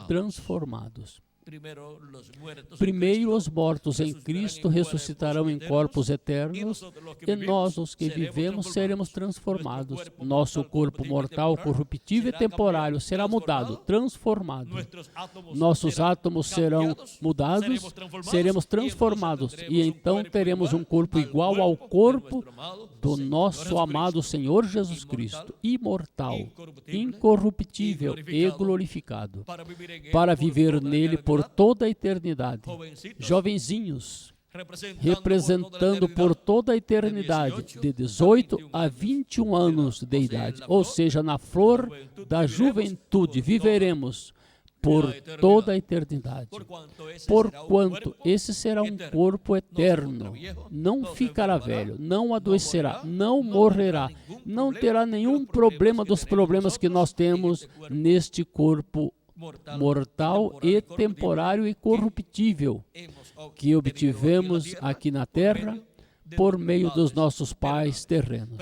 transformados. Primeiro, os mortos em Cristo ressuscitarão em corpos eternos, e nós, os que vivemos, seremos transformados. Nosso corpo mortal, corruptível e temporário será mudado, transformado. Nossos átomos serão mudados, seremos transformados, e então teremos um corpo igual ao corpo do nosso amado Senhor Jesus Cristo, imortal, incorruptível e glorificado, para viver nele por toda a eternidade. Jovenzinhos, representando por toda a eternidade, de 18 a 21 anos de idade, ou seja, na flor da juventude, viveremos por toda a eternidade, porquanto esse será um corpo eterno, não ficará velho, não adoecerá, não morrerá, não terá nenhum problema dos problemas que nós temos neste corpo mortal e temporário e corruptível que obtivemos aqui na terra por meio dos nossos pais terrenos.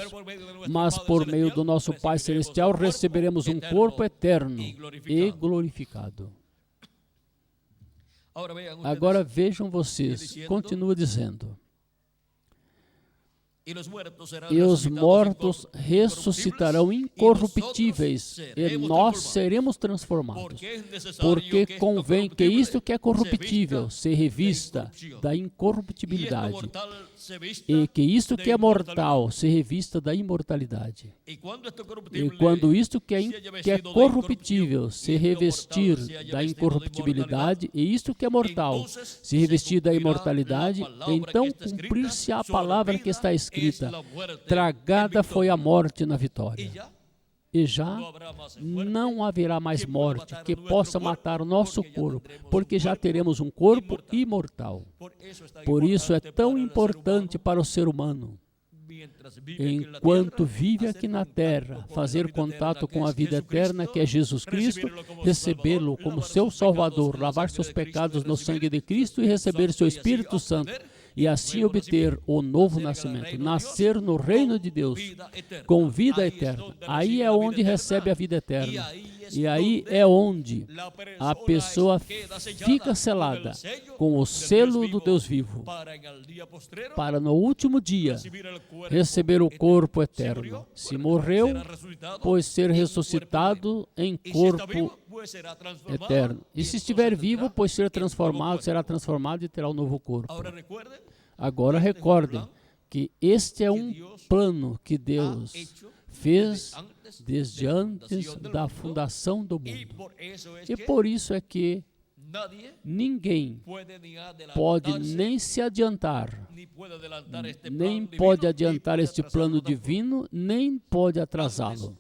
Mas por meio do nosso Pai Celestial receberemos um corpo eterno e glorificado. Agora vejam vocês, continua dizendo: e os mortos ressuscitarão incorruptíveis, e nós seremos transformados. Porque convém que isto que é corruptível se revista da incorruptibilidade, e que isto que é mortal se revista da imortalidade. E quando isto que é corruptível se revestir da incorruptibilidade, e isto que é mortal se revestir da imortalidade, então cumprir-se a palavra que está escrita: tragada foi a morte na vitória. E já não haverá mais morte que possa matar o nosso corpo, porque já teremos um corpo imortal. Por isso é tão importante para o ser humano, enquanto vive aqui na terra, fazer contato com a vida eterna que é Jesus Cristo, recebê-lo como seu Salvador, lavar seus pecados no sangue de Cristo e receber seu Espírito Santo, e assim obter o novo nascimento, nascer no reino de Deus com vida eterna. Aí é onde recebe a vida eterna. E aí é onde a pessoa fica selada com o selo do Deus vivo, para no último dia receber o corpo eterno. Se morreu, pois ser ressuscitado em corpo eterno. E se estiver vivo, pois ser transformado, será transformado e terá um novo corpo. Agora recordem que este é um plano que Deus fez desde antes da fundação do mundo. E por isso é que ninguém pode nem se adiantar, nem pode adiantar este plano divino, nem pode atrasá-lo.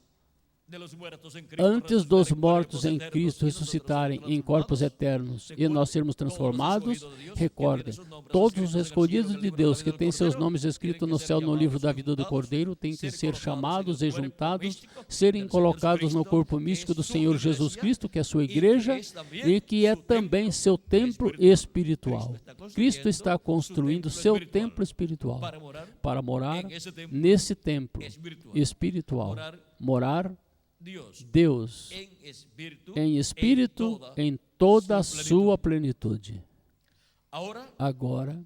Antes dos mortos em Cristo ressuscitarem em corpos eternos e nós sermos transformados, recordem, todos os escolhidos de Deus que têm seus nomes escritos no céu no livro da vida do Cordeiro têm que ser chamados e juntados, serem colocados no corpo místico do Senhor Jesus Cristo, que é a sua igreja e que é também seu templo espiritual. Cristo está construindo seu templo espiritual para morar nesse templo espiritual. Morar Deus em espírito em toda a sua plenitude. Agora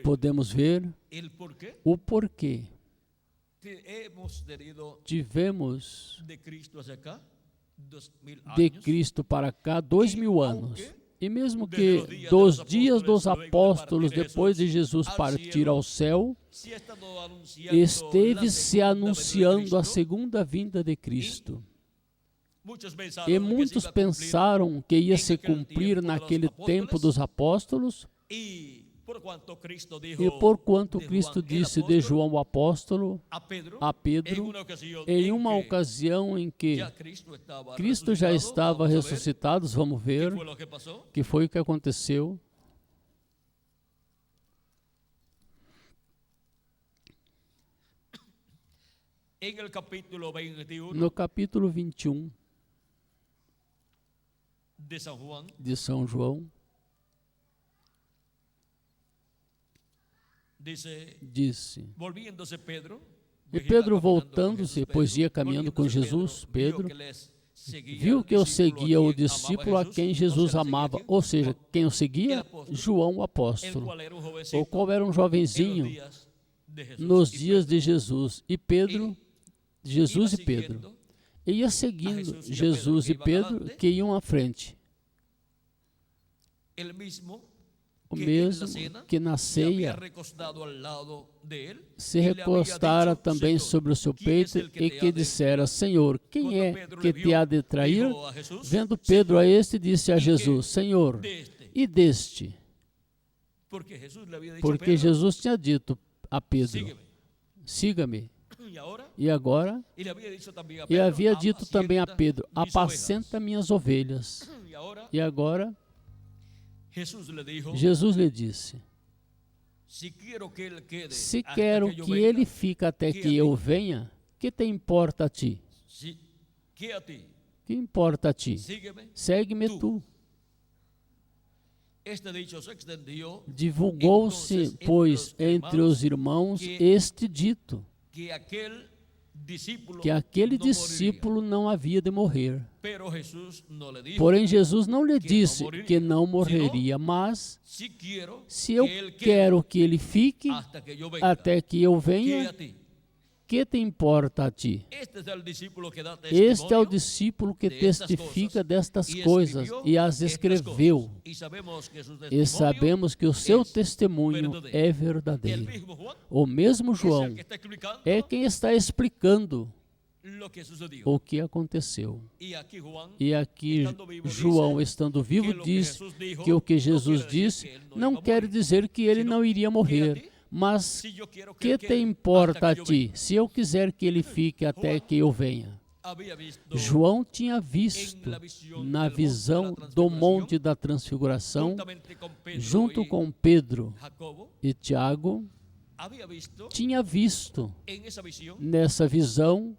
podemos ver o porquê tivemos de Cristo para cá 2000 anos. E mesmo que dos dias dos apóstolos, depois de Jesus partir ao céu, esteve se anunciando a segunda vinda de Cristo. E muitos pensaram que ia se cumprir naquele tempo dos apóstolos, e porquanto Cristo disse de João o apóstolo a Pedro, em uma ocasião em que Cristo já estava ressuscitado, vamos ver que foi o que aconteceu. No capítulo 21 de São João, disse, e Pedro voltando-se, pois ia caminhando com Jesus, Pedro viu que eu seguia o discípulo a quem Jesus amava, ou seja, quem o seguia? João o apóstolo, o qual era um jovenzinho nos dias de Jesus, e Pedro, Jesus e Pedro, ia seguindo Jesus e Pedro, que iam à frente. O mesmo que na ceia se recostara também sobre o seu peito e que dissera, Senhor, quem é que te há de trair? Vendo Pedro a este, disse a Jesus, Senhor, e deste? Porque Jesus tinha dito a Pedro, siga-me. E agora? E havia dito também a Pedro, apacenta minhas ovelhas. E agora? Jesus lhe disse, se quero que ele fique até que eu venha, que te importa a ti? Que importa a ti? Segue-me tu. Divulgou-se, pois, entre os irmãos este dito, que aquele discípulo não havia de morrer. Porém, Jesus não lhe disse que não morreria, mas se eu quero que ele fique até que eu venha, que te importa a ti? Este é o discípulo que testifica destas coisas e as escreveu. E sabemos que o seu testemunho é verdadeiro. O mesmo João é quem está explicando o que aconteceu. E aqui João, estando vivo, diz que o que Jesus disse não quer dizer que ele não iria morrer. Mas que te importa a ti, se eu quiser que ele fique até que eu venha? João tinha visto na visão do Monte da Transfiguração, junto com Pedro e Tiago, tinha visto nessa visão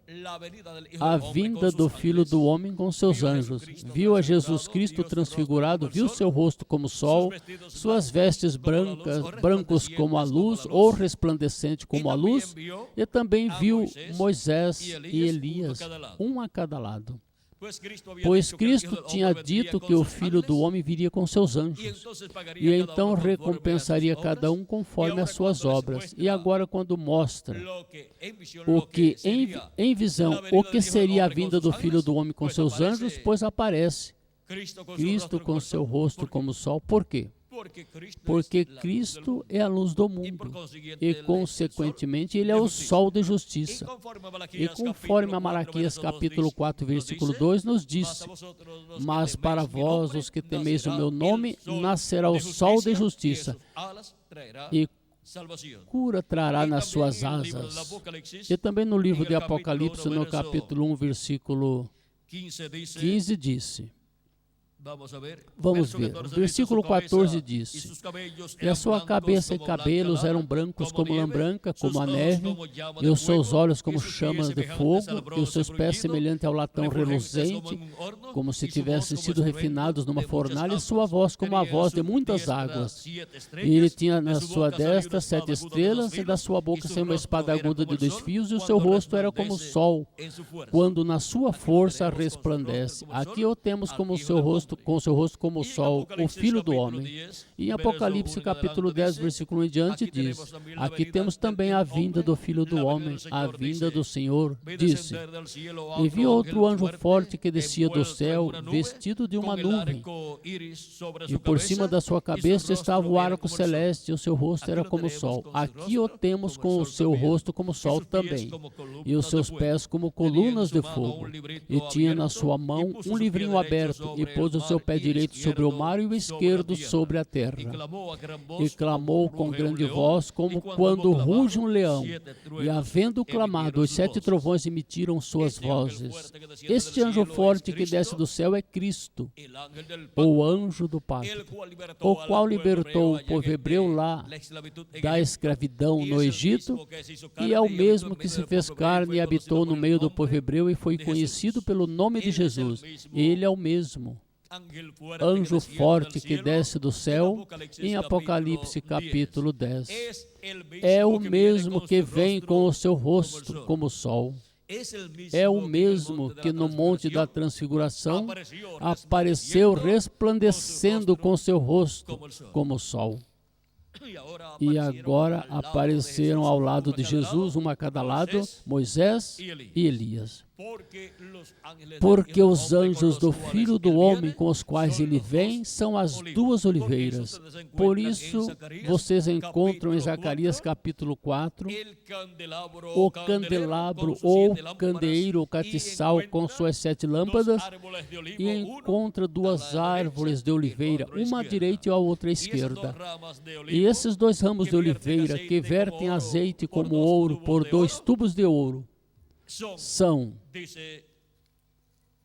a vinda do Filho do Homem com seus anjos. Viu a Jesus Cristo transfigurado, viu seu rosto como sol, suas vestes brancos como a luz, ou resplandecente como a luz, e também viu Moisés e Elias, um a cada lado. Pois Cristo tinha dito que o Filho do Homem viria com seus anjos, e então recompensaria cada um conforme as suas obras. E agora, quando mostra o que em visão, o que seria a vinda do Filho do Homem com seus anjos, pois aparece Cristo com seu rosto como o sol. Por quê? Porque Cristo é a luz do mundo e, consequentemente, Ele é o sol de justiça. E conforme a Malaquias capítulo 4, versículo 2 nos diz, mas para vós, os que temeis o meu nome, nascerá o sol de justiça e cura trará nas suas asas. E também no livro de Apocalipse, no capítulo 1, versículo 15, disse, vamos ver, o versículo 14 diz, e a sua cabeça e cabelos eram brancos como lã branca, como a neve, e os seus olhos como chamas de fogo, e os seus pés semelhantes ao latão reluzente, como se tivessem sido refinados numa fornalha, e sua voz como a voz de muitas águas. E ele tinha na sua destra 7 estrelas, e da sua boca saiu uma espada aguda de 2 fios, e o seu rosto era como o sol, quando na sua força resplandece. Aqui o temos como o seu rosto com seu rosto como o sol, o Filho do Homem. E em Apocalipse capítulo 10, versículo 1 em diante diz: aqui temos também a vinda do Filho do Homem, a vinda do Senhor, disse. E vi outro anjo forte que descia do céu, vestido de uma nuvem, e por cima da sua cabeça estava o arco celeste, e o seu rosto era como o sol. Aqui o temos com o seu rosto como o sol também, e os seus pés como colunas de fogo. E tinha na sua mão um livrinho aberto, e pôs o seu pé direito sobre o mar e o esquerdo sobre a terra. E clamou com grande voz, como quando ruge um leão. E havendo clamado, os 7 trovões emitiram suas vozes. Este anjo forte que desce do céu é Cristo, o anjo do pacto, o qual libertou o povo hebreu lá da escravidão no Egito, e é o mesmo que se fez carne e habitou no meio do povo hebreu e foi conhecido pelo nome de Jesus. Ele é o mesmo anjo forte que desce do céu, em Apocalipse capítulo 10. É o mesmo que vem com o seu rosto como o sol. É o mesmo que no Monte da Transfiguração apareceu resplandecendo com seu rosto como o sol. E agora apareceram ao lado de Jesus, um a cada lado, Moisés e Elias. Porque os anjos do Filho do Homem com os quais ele vem são as 2 oliveiras. Por isso, vocês encontram em Zacarias capítulo 4 o candelabro ou candeeiro ou castiçal com suas 7 lâmpadas, e encontra 2 árvores de oliveira, uma à direita e a outra à esquerda. E esses 2 ramos de oliveira que vertem azeite como ouro por 2 tubos de ouro são,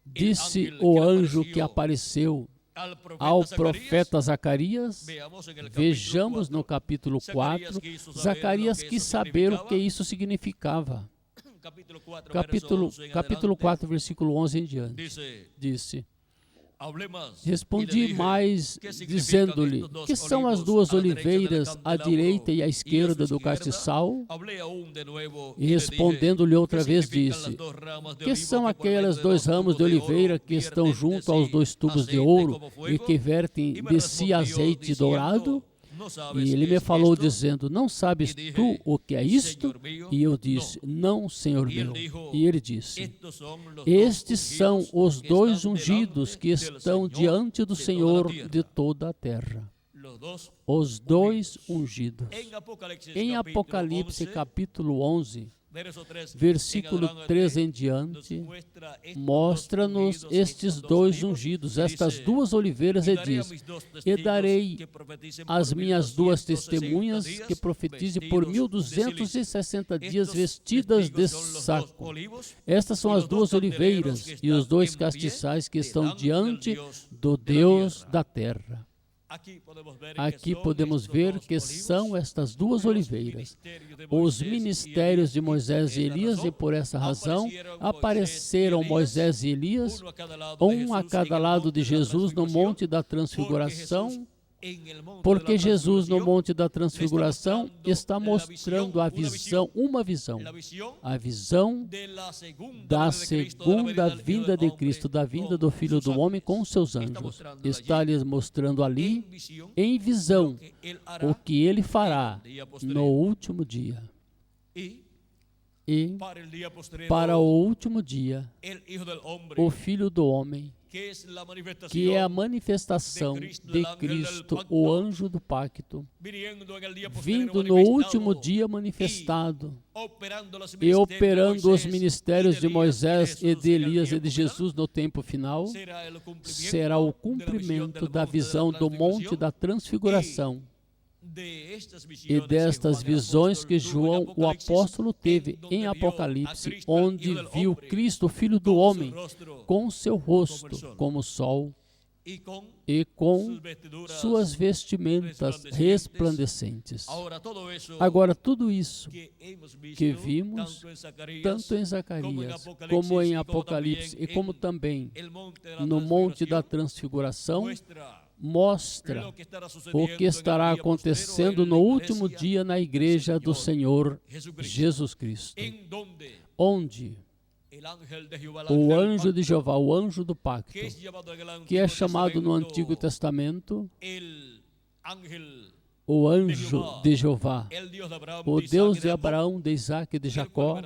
disse o anjo que apareceu ao profeta Zacarias. Vejamos no capítulo 4, Zacarias quis saber o que isso significava. Capítulo 4, versículo 11 em diante, disse: respondi mais, dizendo-lhe: que são as 2 oliveiras à direita e à esquerda do castiçal? E respondendo-lhe outra vez, disse: que são aquelas 2 ramos de oliveira que estão junto aos 2 tubos de ouro e que vertem de si azeite dourado? E ele me falou dizendo: não sabes tu o que é isto? E eu disse: não, Senhor meu. E ele disse: estes são os 2 ungidos que estão diante do Senhor de toda a terra. Os 2 ungidos. Em Apocalipse capítulo 11, versículo 3 em diante, mostra-nos estes 2 ungidos, estas 2 oliveiras, e diz: e darei as minhas 2 testemunhas que profetize por 1260 dias vestidas de saco. Estas são as 2 oliveiras e os 2 castiçais que estão diante do Deus da terra. Aqui podemos ver que são estas 2 oliveiras, os ministérios de Moisés e Elias, e por essa razão apareceram Moisés e Elias, um a cada lado de Jesus no Monte da Transfiguração, porque Jesus no Monte da Transfiguração está mostrando a visão, a visão da segunda vinda de Cristo, da vinda do Filho do Homem com seus anjos. Está lhes mostrando ali, em visão, o que ele fará no último dia. E para o último dia, o Filho do Homem, que é a manifestação de Cristo, o anjo do pacto, vindo no último dia manifestado e operando os ministérios de Moisés e de Elias e de Jesus no tempo final, será o cumprimento da visão do Monte da Transfiguração e destas visões que João, o apóstolo, teve em Apocalipse, onde viu Cristo, Filho do Homem, com seu rosto como o sol e com suas vestimentas resplandecentes. Agora, tudo isso que vimos, tanto em Zacarias, como em Apocalipse, e como também no Monte da Transfiguração, mostra o que estará acontecendo no último dia na igreja do Senhor Jesus Cristo, onde O anjo de Jeová, o anjo do pacto, que é chamado no Antigo Testamento o anjo de Jeová, o Deus de Abraão, de Isaac e de Jacó,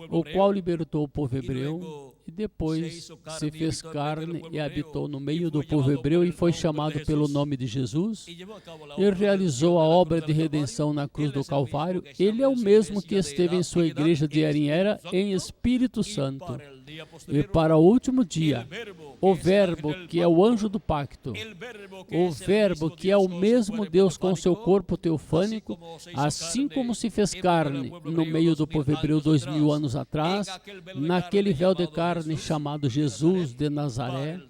o qual libertou o povo hebreu e depois se fez carne e habitou no meio do povo hebreu e foi chamado pelo nome de Jesus e realizou a obra de redenção na cruz do Calvário. Ele é o mesmo que esteve em sua igreja de era em era em Espírito Santo. E para o último dia, o Verbo, que é o anjo do pacto, o Verbo, que é o mesmo Deus com seu corpo teofânico, assim como se fez carne no meio do povo hebreu 2000 anos atrás, naquele véu de carne chamado Jesus de Nazaré,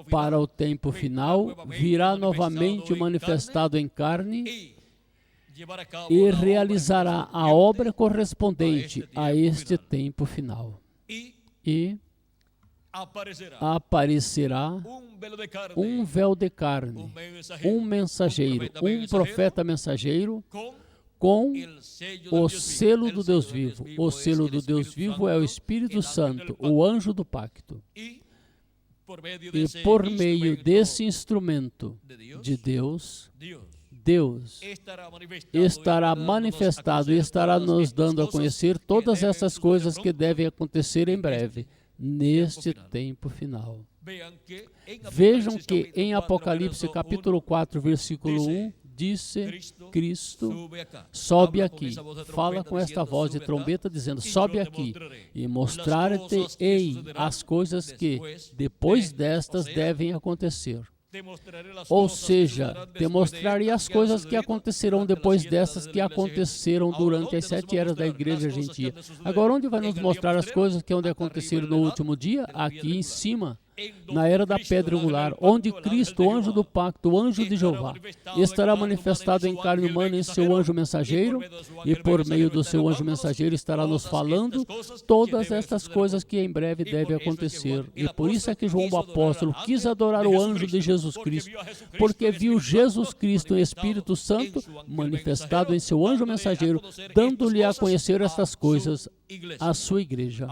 para o tempo final, virá novamente manifestado em carne e realizará a obra correspondente a este tempo final. E aparecerá um véu de carne, um mensageiro, um profeta mensageiro com o selo do Deus vivo. O selo do Deus vivo é o Espírito Santo, o anjo do pacto. E por meio desse instrumento de Deus, Deus estará manifestado e estará nos dando a conhecer todas essas coisas que devem acontecer em breve, neste tempo final. Vejam que em Apocalipse capítulo 4, versículo 1, disse Cristo, sobe aqui, fala com esta voz de trombeta, dizendo, sobe aqui, e mostrar-te-ei as coisas que, depois destas, devem acontecer. Ou seja, te mostrarei as coisas que acontecerão depois dessas que aconteceram durante as 7 eras da igreja gentia. Agora, onde vai nos mostrar as coisas que hão de acontecer no último dia? Aqui em cima, na era da pedra angular, onde Cristo, o anjo do pacto, o anjo de Jeová, estará manifestado em carne humana em seu anjo mensageiro, e por meio do seu anjo mensageiro estará nos falando todas estas coisas que em breve devem acontecer. E por isso é que João o apóstolo quis adorar o anjo de Jesus Cristo, porque viu Jesus Cristo em Espírito Santo manifestado em seu anjo mensageiro, dando-lhe a conhecer estas coisas à sua igreja.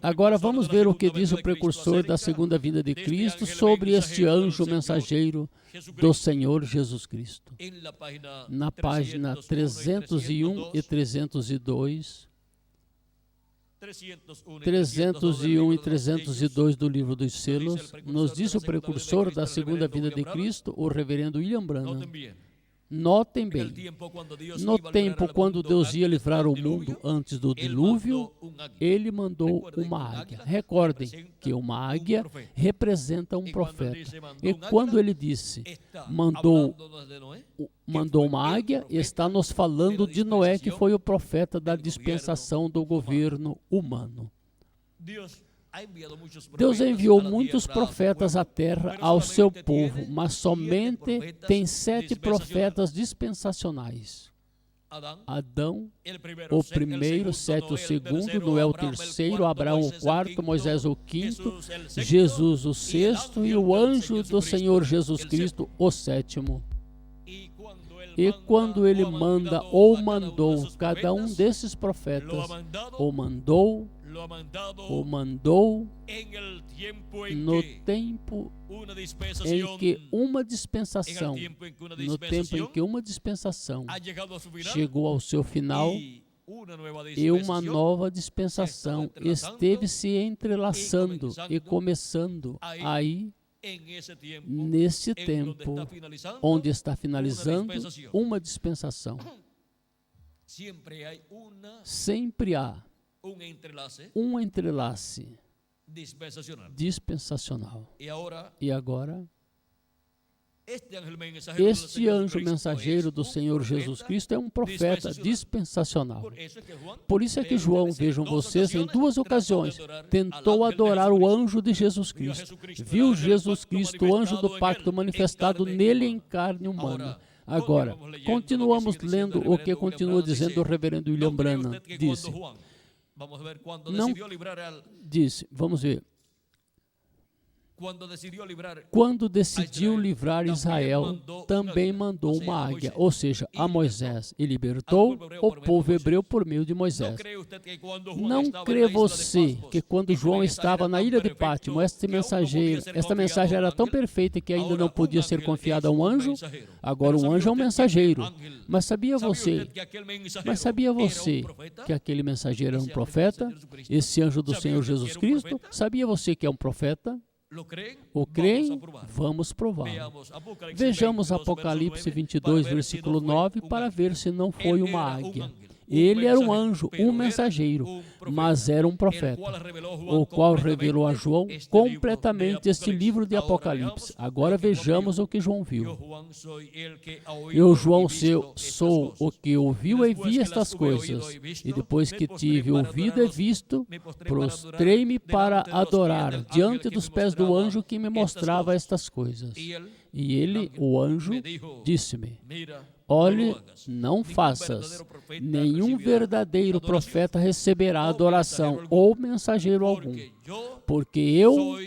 Agora vamos ver o que diz o precursor da segunda vinda de Cristo sobre este anjo mensageiro do Senhor Jesus Cristo. Na página 301 e 302, 301 e 302 do livro dos selos, nos diz o precursor da segunda vinda de Cristo, o reverendo William Branham. Notem bem, no tempo quando Deus ia livrar o mundo antes do dilúvio, Ele mandou uma águia. Recordem que uma águia representa um profeta. E quando Ele disse, mandou uma águia, está nos falando de Noé, que foi o profeta da dispensação do governo humano. Deus enviou muitos profetas à terra, ao seu povo, mas somente tem 7 profetas dispensacionais. Adão, o primeiro, Sete, o segundo, Noé, o terceiro, Abraão, o quarto, Moisés, o quinto, Jesus, o sexto, e o anjo do Senhor Jesus Cristo, o sétimo. E quando ele manda ou mandou cada um desses profetas, o mandou no tempo em que uma dispensação, chegou ao seu final, e uma nova dispensação esteve se entrelaçando e começando aí, nesse tempo onde está finalizando uma dispensação. Sempre há um entrelace dispensacional. E agora, este anjo mensageiro do Senhor Jesus Cristo é um profeta dispensacional. Por isso é que João, vejam vocês, em 2 ocasiões, tentou adorar o anjo de Jesus Cristo. Viu Jesus Cristo, o anjo do pacto, manifestado nele em carne humana. Agora, continuamos lendo o que continua dizendo o reverendo William Branham. Disse, vamos ver. quando decidiu livrar Israel, também mandou uma águia, ou seja, a Moisés, e libertou o povo hebreu por meio de Moisés. Não crê você que quando João estava na ilha de Pátimo, esta mensagem era tão perfeita que ainda não podia ser confiada a um anjo? Agora um anjo é um mensageiro. Mas sabia você que aquele mensageiro era um profeta? Esse anjo do Senhor Jesus Cristo? Sabia você que é um profeta? O creem? Vamos provar. Vejamos Apocalipse 22, versículo 9, para ver se não foi uma águia. Ele era um anjo, um mensageiro, mas era um profeta, o qual revelou a João completamente este livro de Apocalipse. Agora vejamos o que João viu. Eu, João, sou o que ouviu e vi estas coisas, e depois que tive ouvido e visto, prostrei-me para adorar diante dos pés do anjo que me mostrava estas coisas. E ele, o anjo, disse-me: olhe, não faças. Nenhum verdadeiro profeta receberá adoração ou mensageiro algum, porque eu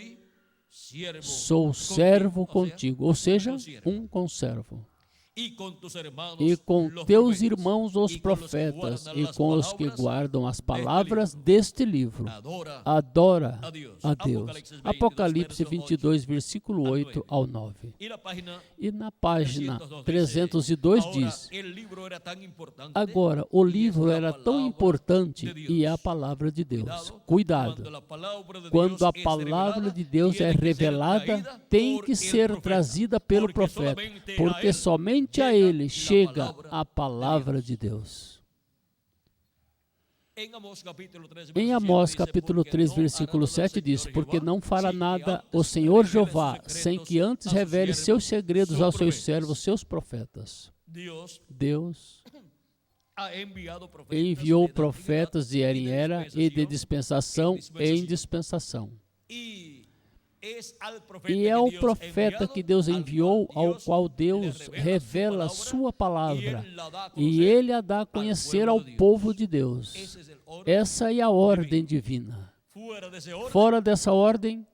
sou servo contigo, ou seja, um conservo. E com teus irmãos os profetas, e com os que guardam as palavras deste livro, adora a Deus. Apocalipse 22, versículo 8 ao 9. E na página 302 diz: agora, o livro era tão importante e é a palavra de Deus. Cuidado! Quando a palavra de Deus é revelada, tem que ser trazida pelo profeta, porque somente a ele chega a palavra de Deus. Em Amós capítulo 3, versículo 7 diz: porque não fará nada o Senhor Jeová, sem que antes revele seus segredos aos seus servos, seus profetas. Deus enviou profetas de era em era e de dispensação em dispensação. E é o profeta que Deus enviou, ao qual Deus revela a sua palavra, e ele a dá a conhecer ao povo de Deus. Essa é a ordem divina. Fora dessa ordem,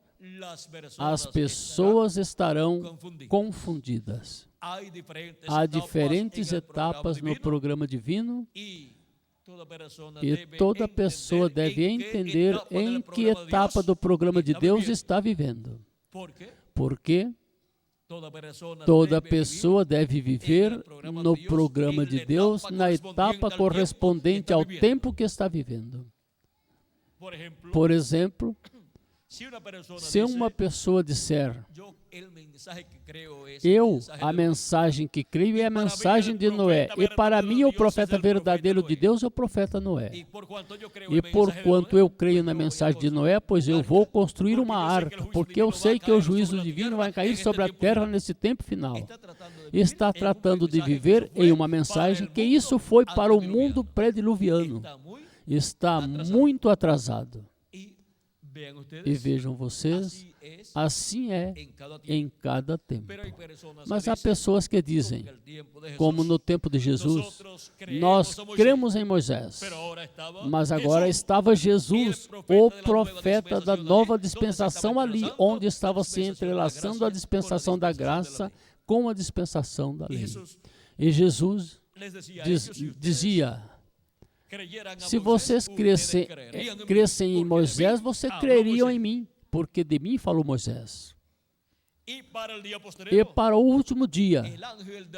as pessoas estarão confundidas. Há diferentes etapas no programa divino, e toda pessoa deve entender em que etapa do programa de Deus está vivendo. Porque toda pessoa deve viver no programa de Deus na etapa correspondente ao tempo que está vivendo. Por exemplo, se uma pessoa disser: a mensagem que creio é a mensagem de Noé, e para mim o profeta verdadeiro de Deus é o profeta Noé. E porquanto eu creio na mensagem de Noé, pois eu vou construir uma arca, porque eu sei que o juízo divino vai cair sobre a terra nesse tempo final. Está tratando de viver em uma mensagem que isso foi para o mundo pré-diluviano. Está muito atrasado. E vejam vocês, assim é em cada tempo. Mas há pessoas que dizem, como no tempo de Jesus: nós cremos em Moisés, mas agora estava Jesus, o profeta da nova dispensação, ali onde estava se entrelaçando a dispensação da graça com a dispensação da lei. E Jesus dizia: se vocês crescem em Moisés, vocês creriam em mim, porque de mim falou Moisés. E para o último dia,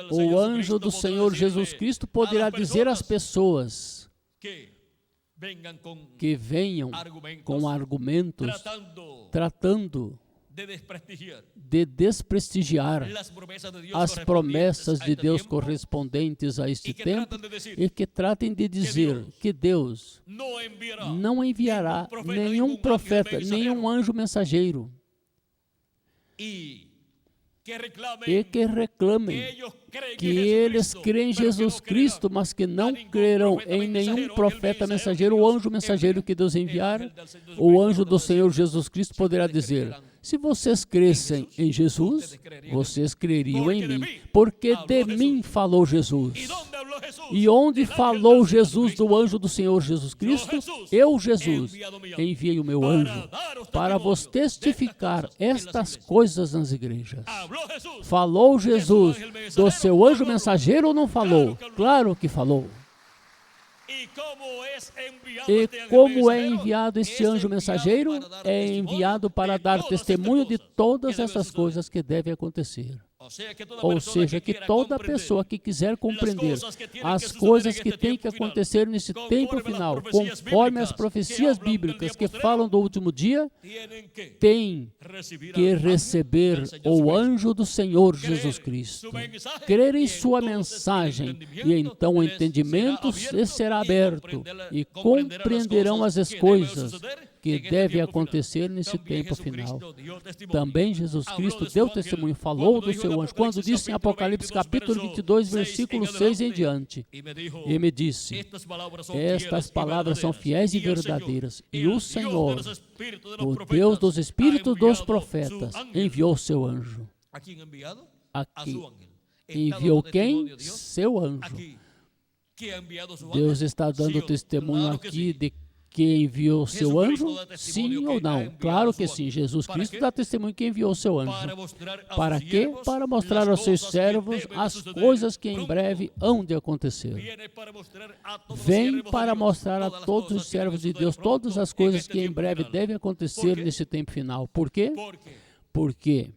o anjo do Senhor Jesus Cristo poderá dizer às pessoas que venham com argumentos tratando de desprestigiar as promessas de Deus correspondentes a este tempo, e que tratem de dizer que Deus não enviará nenhum profeta, nenhum anjo mensageiro, e que reclamem que eles creem em Jesus Cristo, mas que não crerão em nenhum profeta mensageiro ou anjo mensageiro que Deus enviar. O anjo do Senhor Jesus Cristo poderá dizer: se vocês crescem em Jesus, vocês creriam em mim, porque de mim falou Jesus. E onde falou Jesus do anjo do Senhor Jesus Cristo? Eu, Jesus, enviei o meu anjo para vos testificar estas coisas nas igrejas. Falou Jesus do seu anjo mensageiro ou não falou? Claro que falou. E como é enviado este anjo mensageiro? É enviado para dar testemunho de todas essas coisas que devem acontecer. Ou seja, que toda pessoa que quiser compreender as coisas que têm que acontecer nesse tempo final, conforme as profecias bíblicas que falam do último dia, tem que receber o anjo do Senhor Jesus Cristo. Crer em sua mensagem, e então o entendimento será aberto e compreenderão as coisas que deve acontecer nesse tempo final. Também Jesus Cristo deu testemunho, falou do seu anjo, quando disse em Apocalipse capítulo 22, versículo 6 em diante, e me disse, estas palavras são fiéis e verdadeiras, e o Senhor, o Deus dos Espíritos dos profetas, enviou seu anjo. Aqui. Enviou quem? Seu anjo. Deus está dando testemunho aqui de que enviou seu anjo? Sim ou não? Claro que sim. Jesus Cristo dá testemunho que enviou seu anjo. Para quê? Para mostrar aos seus servos as coisas que em breve hão de acontecer. Vem para mostrar a todos os servos de Deus todas as coisas que em breve devem acontecer nesse tempo final. Por quê? Porque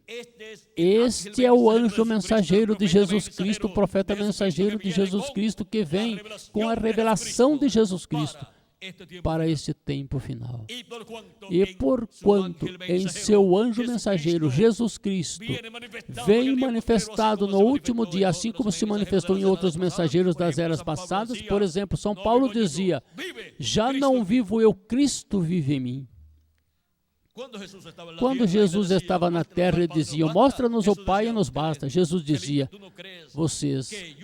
este é o anjo mensageiro de Jesus Cristo, o profeta mensageiro de Jesus Cristo, que vem com a revelação de Jesus Cristo para este tempo final. E porquanto em seu anjo mensageiro Jesus Cristo vem manifestado no último dia, assim como se manifestou em outros mensageiros das eras passadas, por exemplo, São Paulo dizia, já não vivo eu, Cristo vive em mim. Quando Jesus estava na terra, ele dizia, mostra-nos o Pai e nos basta. Jesus dizia,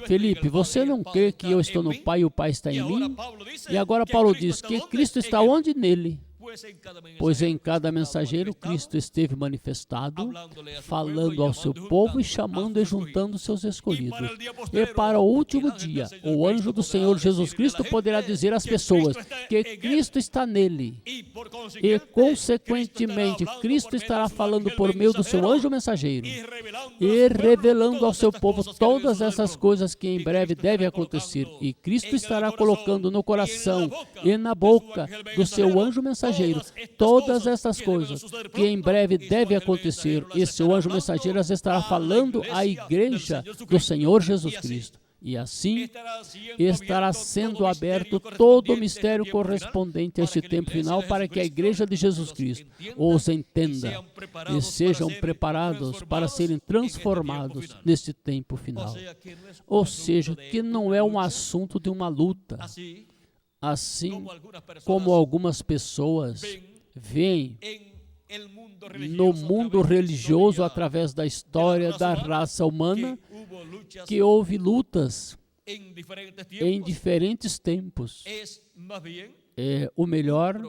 Felipe, você não crê que eu estou no Pai e o Pai está em mim? E agora Paulo diz que Cristo está onde? Nele. Pois em cada mensageiro Cristo esteve manifestado, falando ao seu povo e chamando e juntando seus escolhidos. E para o último dia, o anjo do Senhor Jesus Cristo poderá dizer às pessoas que Cristo está nele. E, consequentemente, Cristo estará falando por meio do seu anjo mensageiro e revelando ao seu povo todas essas coisas que em breve devem acontecer. E Cristo estará colocando no coração e na boca do seu anjo mensageiro todas essas coisas que em breve devem acontecer, e seu anjo mensageiro as estará falando à igreja do Senhor Jesus Cristo. E assim estará sendo aberto todo o mistério correspondente a este tempo final para que a igreja de Jesus Cristo os entenda e sejam preparados para serem transformados neste tempo final. Ou seja, que não é um assunto de uma luta. Assim como algumas pessoas veem no mundo religioso, através da história da raça humana, que houve lutas em diferentes tempos. É o melhor,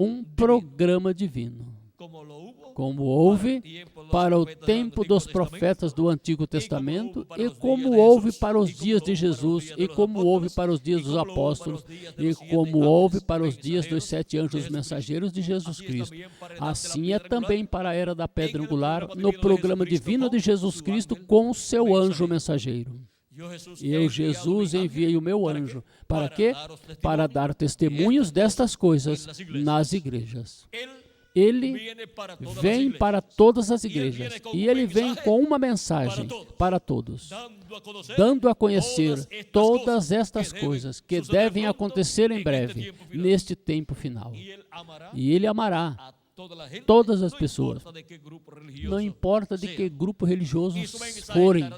um programa divino. Como houve para o tempo dos profetas do Antigo Testamento, e como houve para os dias de Jesus, e como houve para os dias dos apóstolos, e como houve para os dias dos 7 anjos mensageiros de Jesus Cristo. Assim é também para a era da pedra angular, no programa divino de Jesus Cristo com o seu anjo mensageiro. Eu, Jesus, enviei o meu anjo. Para quê? Para dar testemunhos destas coisas nas igrejas. Ele vem para todas as igrejas e ele vem com uma mensagem para todos, dando a conhecer todas estas coisas que devem acontecer em breve, neste tempo final. E ele amará todas as pessoas, não importa de que grupo religioso forem,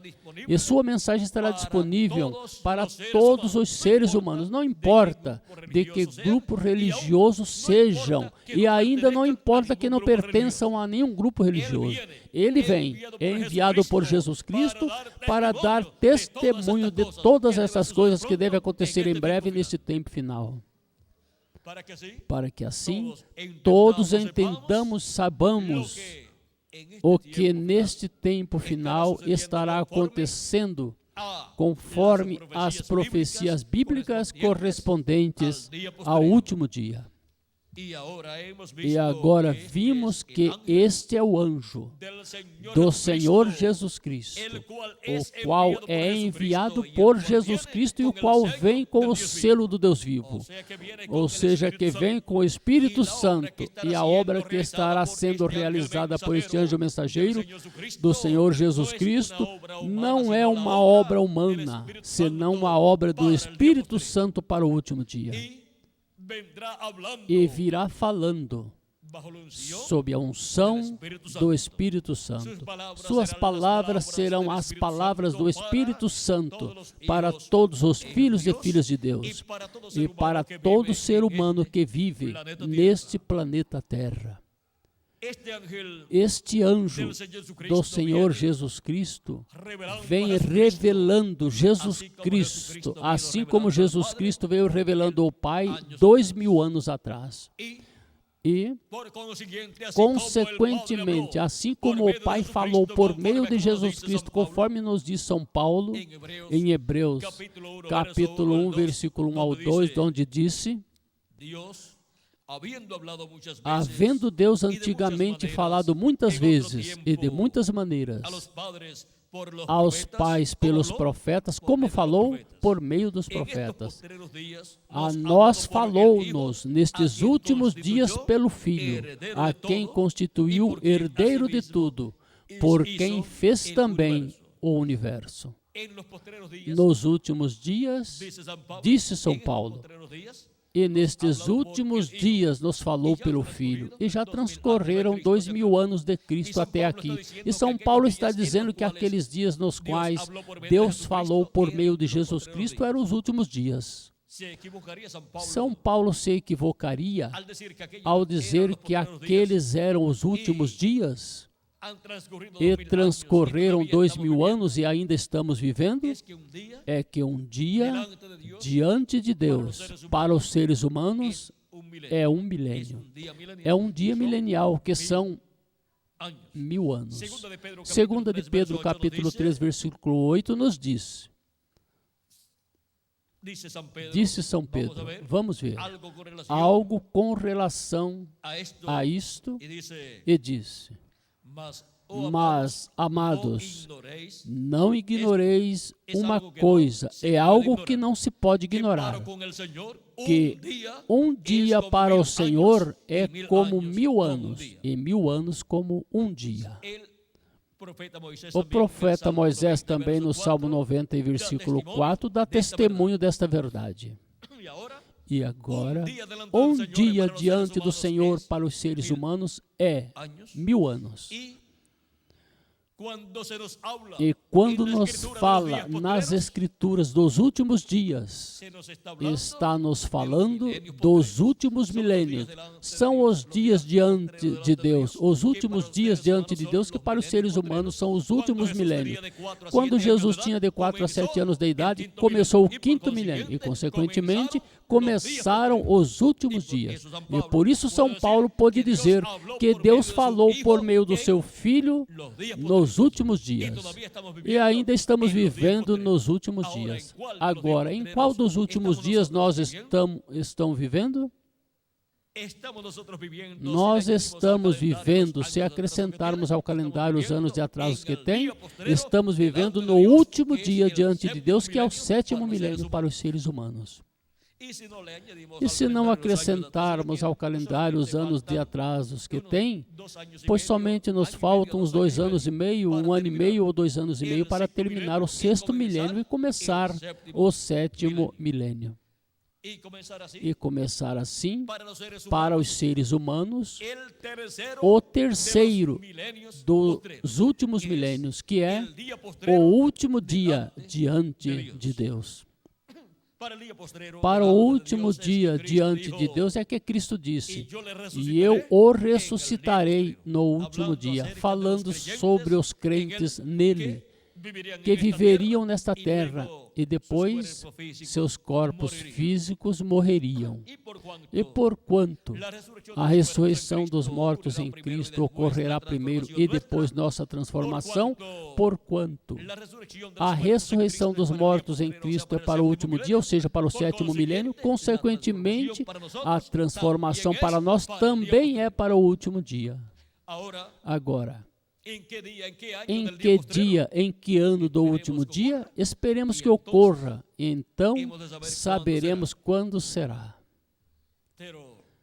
e sua mensagem estará disponível para todos os seres humanos, não importa de que grupo religioso sejam, e ainda não importa que não pertençam a nenhum grupo religioso. Ele vem, é enviado por Jesus Cristo para dar testemunho de todas essas coisas que devem acontecer em breve neste tempo final. Para que assim todos entendamos, saibamos o que neste tempo final estará acontecendo conforme as profecias bíblicas correspondentes ao último dia. E agora vimos que este é o anjo do Senhor Jesus Cristo, o qual é enviado por Jesus Cristo e o qual vem com o selo do Deus vivo. Ou seja, que vem com o Espírito Santo, e a obra que estará sendo realizada por este anjo mensageiro do Senhor Jesus Cristo não é uma obra humana, senão uma obra do Espírito Santo para o último dia. E virá falando sob a unção do Espírito Santo. Suas palavras serão as palavras do Espírito Santo para todos os filhos e filhas de Deus e para todo ser humano que vive neste planeta Terra. Este anjo do Senhor Jesus Cristo vem revelando Jesus Cristo, assim como Jesus Cristo veio revelando o Pai 2000 anos atrás. E, consequentemente, assim como o Pai falou por meio de Jesus Cristo, conforme nos diz São Paulo, em Hebreus, capítulo 1, versículo 1 ao 2, onde disse: havendo Deus antigamente falado muitas vezes e de muitas maneiras aos pais pelos profetas, como falou por meio dos profetas. A nós falou-nos nestes últimos dias pelo Filho, a quem constituiu herdeiro de tudo, por quem fez também o universo. Nos últimos dias, disse São Paulo, e nestes últimos dias nos falou pelo Filho. E já transcorreram 2000 anos de Cristo até aqui. E São Paulo está dizendo que aqueles dias nos quais Deus falou por meio de Jesus Cristo eram os últimos dias. São Paulo se equivocaria ao dizer que aqueles eram os últimos dias? E transcorreram 2000 anos e ainda estamos vivendo? É que um dia, diante de Deus, para os seres humanos, é um milênio. É um dia milenial, que são 1000 anos. Segunda de Pedro, capítulo 3, versículo 8, nos diz. Disse São Pedro, vamos ver, algo com relação a isto, e disse: mas, amados, não ignoreis uma coisa, é algo que não se pode ignorar, que um dia para o Senhor é como 1000 anos, e 1000 anos como um dia. O profeta Moisés também no Salmo 90, versículo 4, dá testemunho desta verdade. E agora, um dia diante do Senhor para os seres humanos é 1000 anos. E quando nos fala nas Escrituras dos últimos dias, está nos falando dos últimos milênios. São os dias diante de Deus, os últimos dias diante de Deus, que para os seres humanos são os últimos milênios. Quando Jesus tinha de 4 a 7 anos de idade, começou o 5º milênio e, consequentemente, começaram os últimos dias. E por isso São Paulo pôde dizer que Deus falou por meio do seu Filho nos últimos dias. E ainda estamos vivendo nos últimos dias. Agora, em qual dos últimos dias nós estamos vivendo? Nós estamos vivendo, se acrescentarmos ao calendário os anos de atrasos que tem, estamos vivendo no último dia diante de Deus, que é o 7º milênio para os seres humanos. E se não acrescentarmos ao calendário os anos de atrasos que tem, pois somente nos faltam uns 2 anos e meio, 1 ano e meio ou 2 anos e meio para terminar o 6º milênio e começar o 7º milênio. E começar assim, para os seres humanos, o terceiro dos últimos milênios, que é o último dia diante de Deus. Para o último dia diante de Deus é que Cristo disse: e eu o ressuscitarei no último dia, falando sobre os crentes nele. que viveriam nesta terra e depois seus corpos físicos morreriam. E porquanto a ressurreição dos mortos em Cristo ocorrerá primeiro e depois nossa transformação, porquanto a ressurreição dos mortos em Cristo é para o último dia, ou seja, para o 7º milênio, consequentemente, a transformação para nós também é para o último dia. Agora, em que dia, em que ano do último dia? Esperemos que ocorra, então saberemos quando será.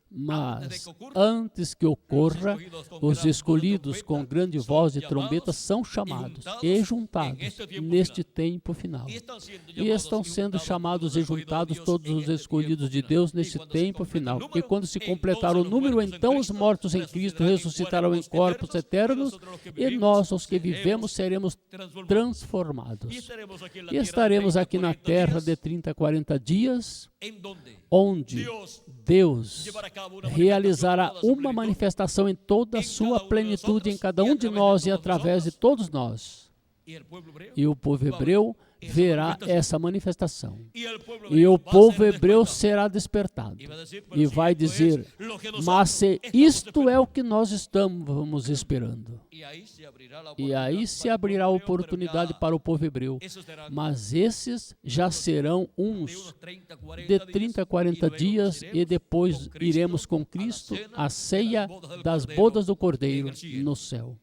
Mas, antes que ocorra, os escolhidos com grande voz de trombeta são chamados e juntados neste tempo final. E estão sendo chamados e juntados todos os escolhidos de Deus neste tempo final. E quando se completar o número, então os mortos em Cristo ressuscitarão em corpos eternos e nós, os que vivemos, seremos transformados. E estaremos aqui na terra de 30 a 40 dias, onde Deus realizará uma manifestação em toda a sua plenitude em cada um de nós e através de todos nós. E o povo hebreu verá essa manifestação. E o povo hebreu será despertado. E vai dizer, mas se isto é o que nós estamos esperando. E aí se abrirá a oportunidade para o povo hebreu. Mas esses já serão uns de 30 a 40 dias e depois iremos com Cristo à ceia das bodas do Cordeiro no céu.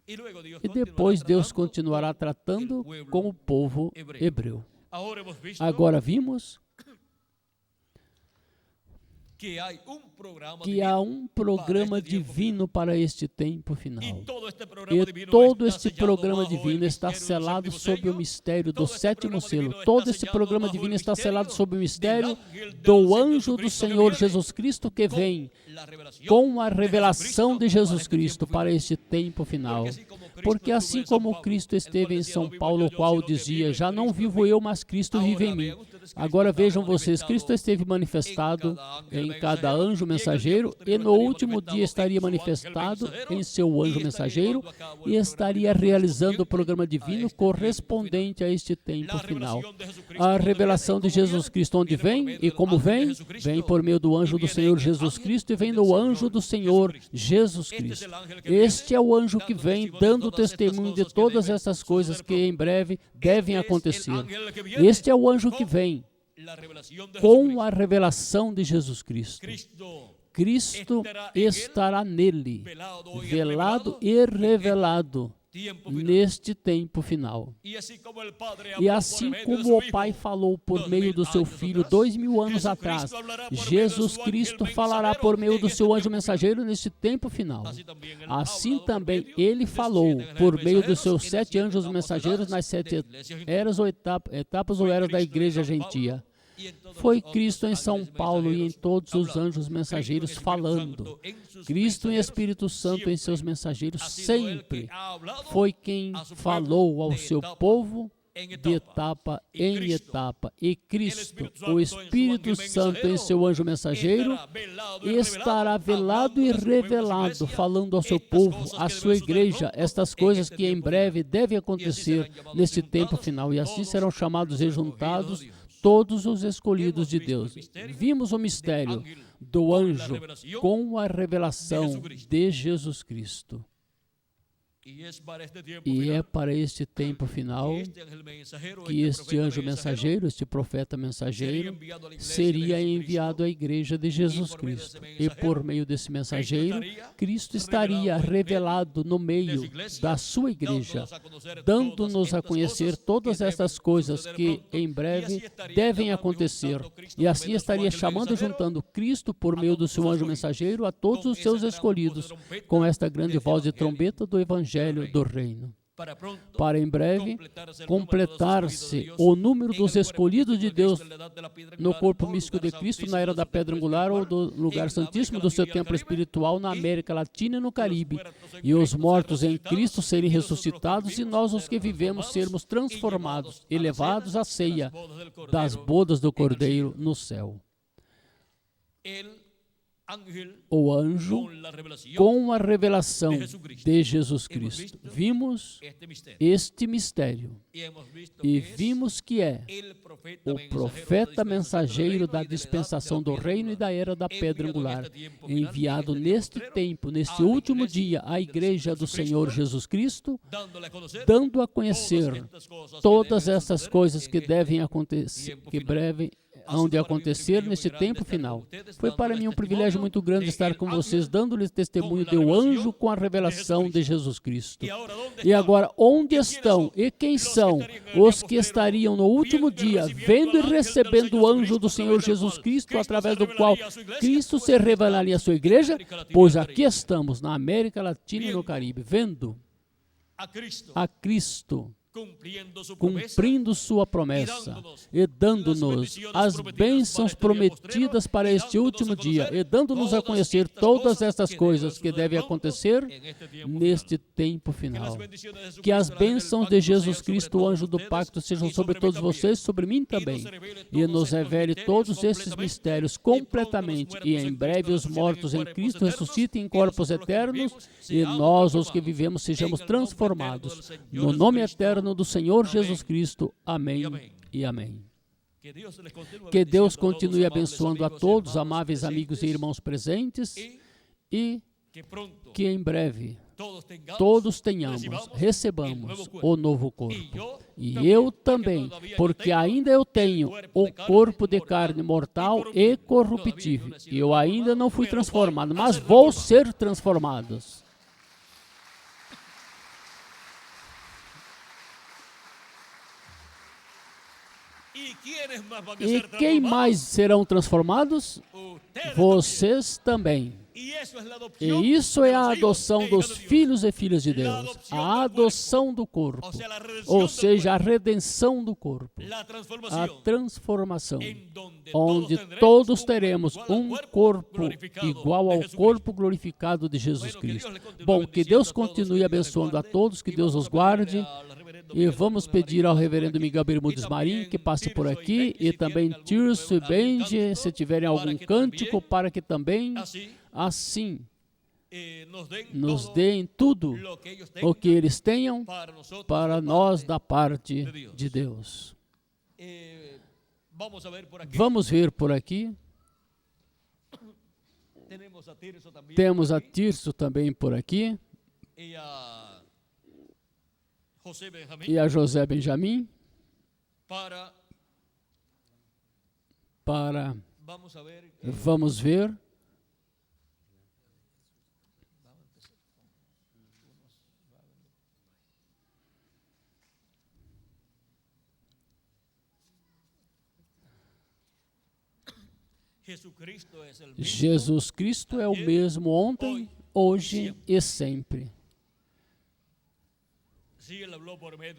E depois Deus continuará tratando com o povo hebreu. Agora vimos que há um programa divino para este tempo final. E todo este programa divino está selado sob o mistério do 7º selo. Todo este programa divino está selado sob o mistério do anjo do Senhor Jesus Cristo que vem com a revelação de Jesus Cristo para este tempo final. Porque assim como Cristo esteve em São Paulo, o qual dizia, já não vivo eu, mas Cristo vive em mim. Agora vejam vocês, Cristo esteve manifestado em cada anjo mensageiro e no último dia estaria manifestado em seu anjo mensageiro e estaria realizando o programa divino correspondente a este tempo final. A revelação de Jesus Cristo, onde vem e como vem? Vem por meio do anjo do Senhor Jesus Cristo e vem do anjo do Senhor Jesus Cristo. Este é o anjo que vem dando testemunho de todas essas coisas que em breve devem acontecer. Este é o anjo que vem com a revelação de Jesus Cristo. Cristo estará nele, velado e revelado neste tempo final. E assim como o Pai falou por meio do seu Filho 2000 anos atrás, Jesus Cristo falará por meio do seu anjo mensageiro neste tempo final. Assim também Ele falou por meio dos seus 7 anjos mensageiros nas 7 eras ou etapas ou eras da igreja gentia. Foi Cristo em São Paulo e em todos os anjos mensageiros falando. Cristo em Espírito Santo em seus mensageiros sempre foi quem falou ao seu povo de etapa em etapa. E Cristo, o Espírito Santo em seu anjo mensageiro, estará velado e revelado, falando ao seu povo, à sua igreja, estas coisas que em breve devem acontecer neste tempo final. E assim serão chamados e juntados todos os escolhidos de Deus. Vimos o mistério do anjo com a revelação de Jesus Cristo. E é para este tempo final que este anjo mensageiro, este profeta mensageiro, seria enviado à igreja de Jesus Cristo. E por meio desse mensageiro, Cristo estaria revelado no meio da sua igreja, dando-nos a conhecer todas essas coisas que em breve devem acontecer. E assim estaria chamando e juntando Cristo por meio do seu anjo mensageiro a todos os seus escolhidos, com esta grande voz de trombeta do Evangelho do Reino. Para em breve completar-se o número dos escolhidos de Deus no corpo místico de Cristo na era da pedra angular ou do lugar santíssimo do seu templo espiritual na América Latina e no Caribe, e os mortos em Cristo serem ressuscitados e nós os que vivemos sermos transformados e levados à ceia das bodas do Cordeiro no céu. o anjo com a revelação de Jesus Cristo. Vimos este mistério e vimos que é o profeta mensageiro da dispensação do reino e da era da pedra angular, enviado neste tempo, neste último dia, à igreja do Senhor Jesus Cristo, dando a conhecer todas essas coisas que devem acontecer, que breve hão de acontecer neste tempo final. Foi para mim um privilégio muito grande estar com vocês, dando-lhes testemunho do anjo com a revelação de Jesus Cristo. E agora, onde estão e quem são os que estariam no último dia, vendo e recebendo o anjo do Senhor Jesus Cristo, através do qual Cristo se revelaria à sua igreja? Pois aqui estamos, na América Latina e no Caribe, vendo a Cristo cumprindo sua promessa e dando-nos as bênçãos prometidas para este último dia e dando-nos a conhecer todas estas coisas que devem acontecer neste tempo final. Que as bênçãos de Jesus Cristo, o anjo do pacto, sejam sobre todos vocês, sobre mim também, e nos revele todos esses mistérios completamente, e em breve os mortos em Cristo ressuscitem em corpos eternos, e nós, os que vivemos, sejamos transformados no nome eterno do Senhor Jesus Cristo. Amém e amém. Que Deus continue abençoando a todos, amáveis amigos e irmãos presentes, e que em breve todos recebamos o novo corpo. E eu também, porque ainda eu tenho o corpo de carne mortal e corruptível. Eu ainda não fui transformado, mas vou ser transformado. E quem mais serão transformados? Vocês também. E isso é a adoção dos filhos e filhas de Deus, a adoção do corpo, ou seja, a redenção do corpo, a transformação, onde todos teremos um corpo igual ao corpo glorificado de Jesus Cristo. Bom, que Deus continue abençoando a todos, que Deus os guarde. E vamos pedir ao reverendo Miguel Bermudes Marim que passe por aqui, e também Tirso e Benji, se tiverem algum cântico, para que também, assim, nos deem tudo o que eles tenham para nós da parte de Deus. Vamos ver por aqui. Temos a Tirso também por aqui. E a José Benjamin, vamos ver. Jesus Cristo é o mesmo ontem, hoje e sempre.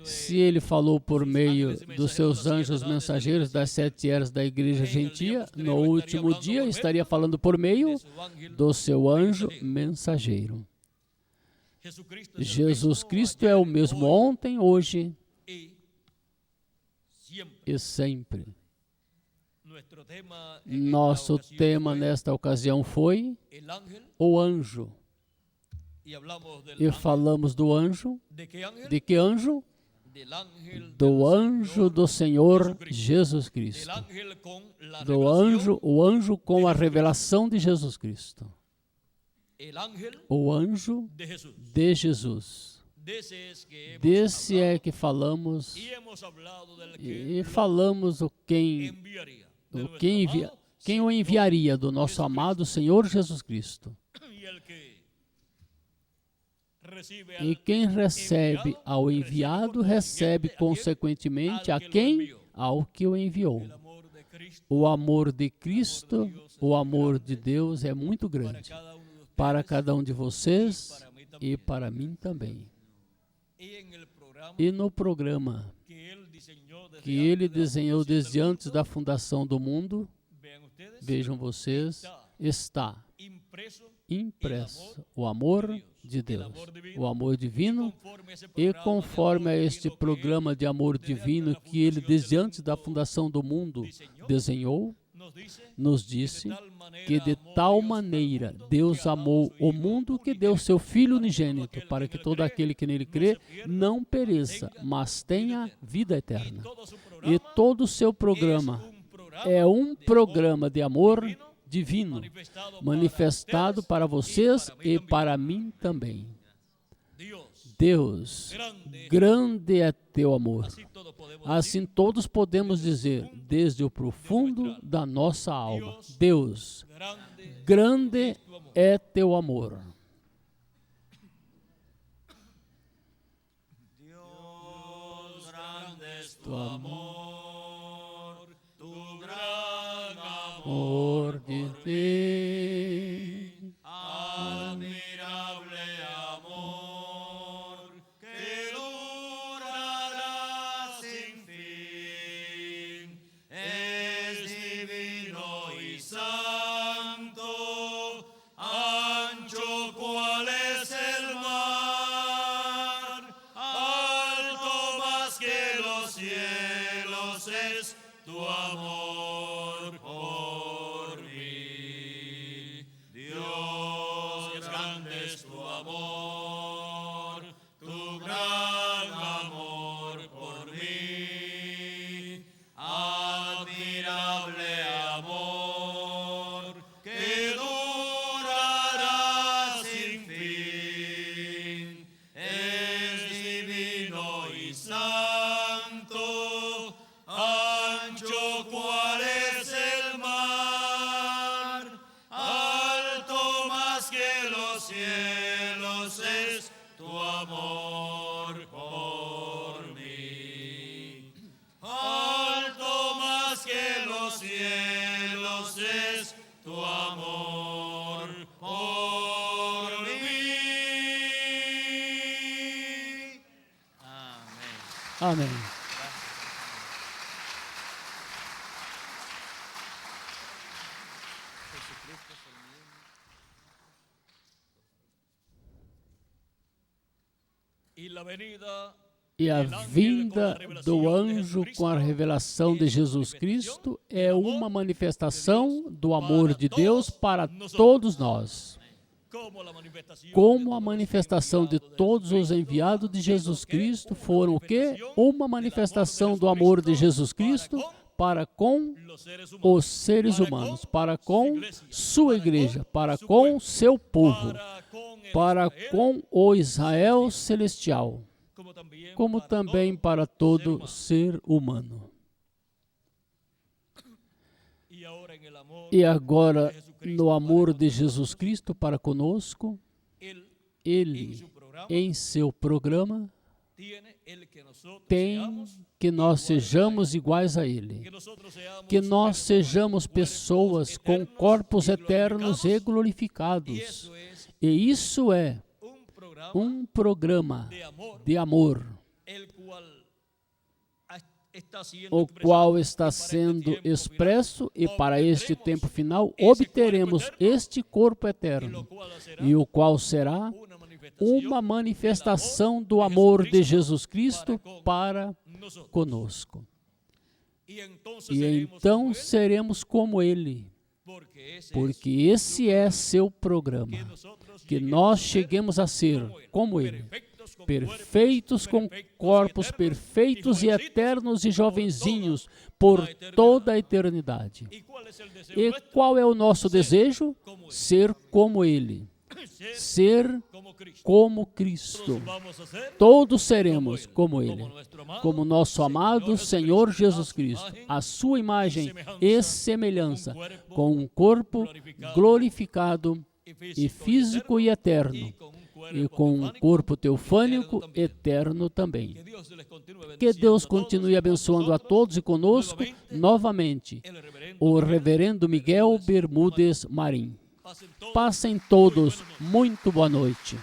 Se ele falou por meio dos seus anjos mensageiros das 7 eras da igreja gentia, no último dia estaria falando por meio do seu anjo mensageiro. Jesus Cristo é o mesmo ontem, hoje e sempre. Nosso tema nesta ocasião foi o anjo. E falamos do anjo. De que anjo? Do anjo do Senhor Jesus Cristo. O anjo com a revelação de Jesus Cristo. O anjo de Jesus. Desse é que falamos, e falamos quem o enviaria, do nosso amado Senhor Jesus Cristo. E quem recebe ao enviado, recebe consequentemente a quem? Ao que o enviou. O amor de Cristo, o amor de Deus é muito grande para cada um de vocês e para mim também. E no programa que ele desenhou desde antes da fundação do mundo, vejam vocês, está impresso o amor de Deus, o amor divino, e conforme a este programa de amor divino que ele desde antes da fundação do mundo desenhou, nos disse que de tal maneira Deus amou o mundo que deu seu Filho unigênito, para que todo aquele que nele crê não pereça, mas tenha vida eterna. E todo o seu programa é um programa de amor divino, manifestado para vocês e para mim também. Deus, grande é teu amor. Assim todos podemos dizer, desde o profundo da nossa alma: Deus, grande é teu amor. Dios, grande es tu amor, tu gran amor de ti. Admirable amor que durará sin fin, es divino y santo, ancho cual es el mar, alto más que los cielos es tu amor por mí. Dios, grande es tu amor, tu gran amor por mí. Admirable amor que durará sin fin, es divino y santo, ancho cual es el mar, alto más que los cielos es tu amor por mí. Alto más que los cielos es tu amor por mí. Amén. Amém. Jesucristo es el mismo. E a vinda do anjo com a revelação de Jesus Cristo é uma manifestação do amor de Deus para todos nós. Como a manifestação de todos os enviados de Jesus Cristo foram o quê? Uma manifestação do amor de Jesus Cristo para com os seres humanos, para com sua igreja, para com seu povo, para com o Israel celestial, como também para todo ser humano. E agora, no amor de Jesus Cristo para conosco, Ele, em seu programa, tem que nós sejamos iguais a Ele, que nós sejamos pessoas com corpos eternos e glorificados. E isso é um programa de amor, o qual está sendo expresso, e para este tempo final obteremos este corpo eterno, e o qual será uma manifestação do amor de Jesus Cristo para conosco. E então seremos como Ele, porque esse é seu programa, que nós cheguemos a ser como Ele, perfeitos com corpos perfeitos e eternos e jovenzinhos por toda a eternidade. E qual é o nosso desejo? Ser como Ele, ser como Cristo. Todos seremos como Ele, como nosso amado Senhor Jesus Cristo, a sua imagem e semelhança, com um corpo glorificado e físico e eterno, e com um corpo teofânico eterno também. Que Deus continue abençoando a todos e conosco, novamente, o Reverendo Miguel Bermúdez Marim. Passem todos muito boa noite.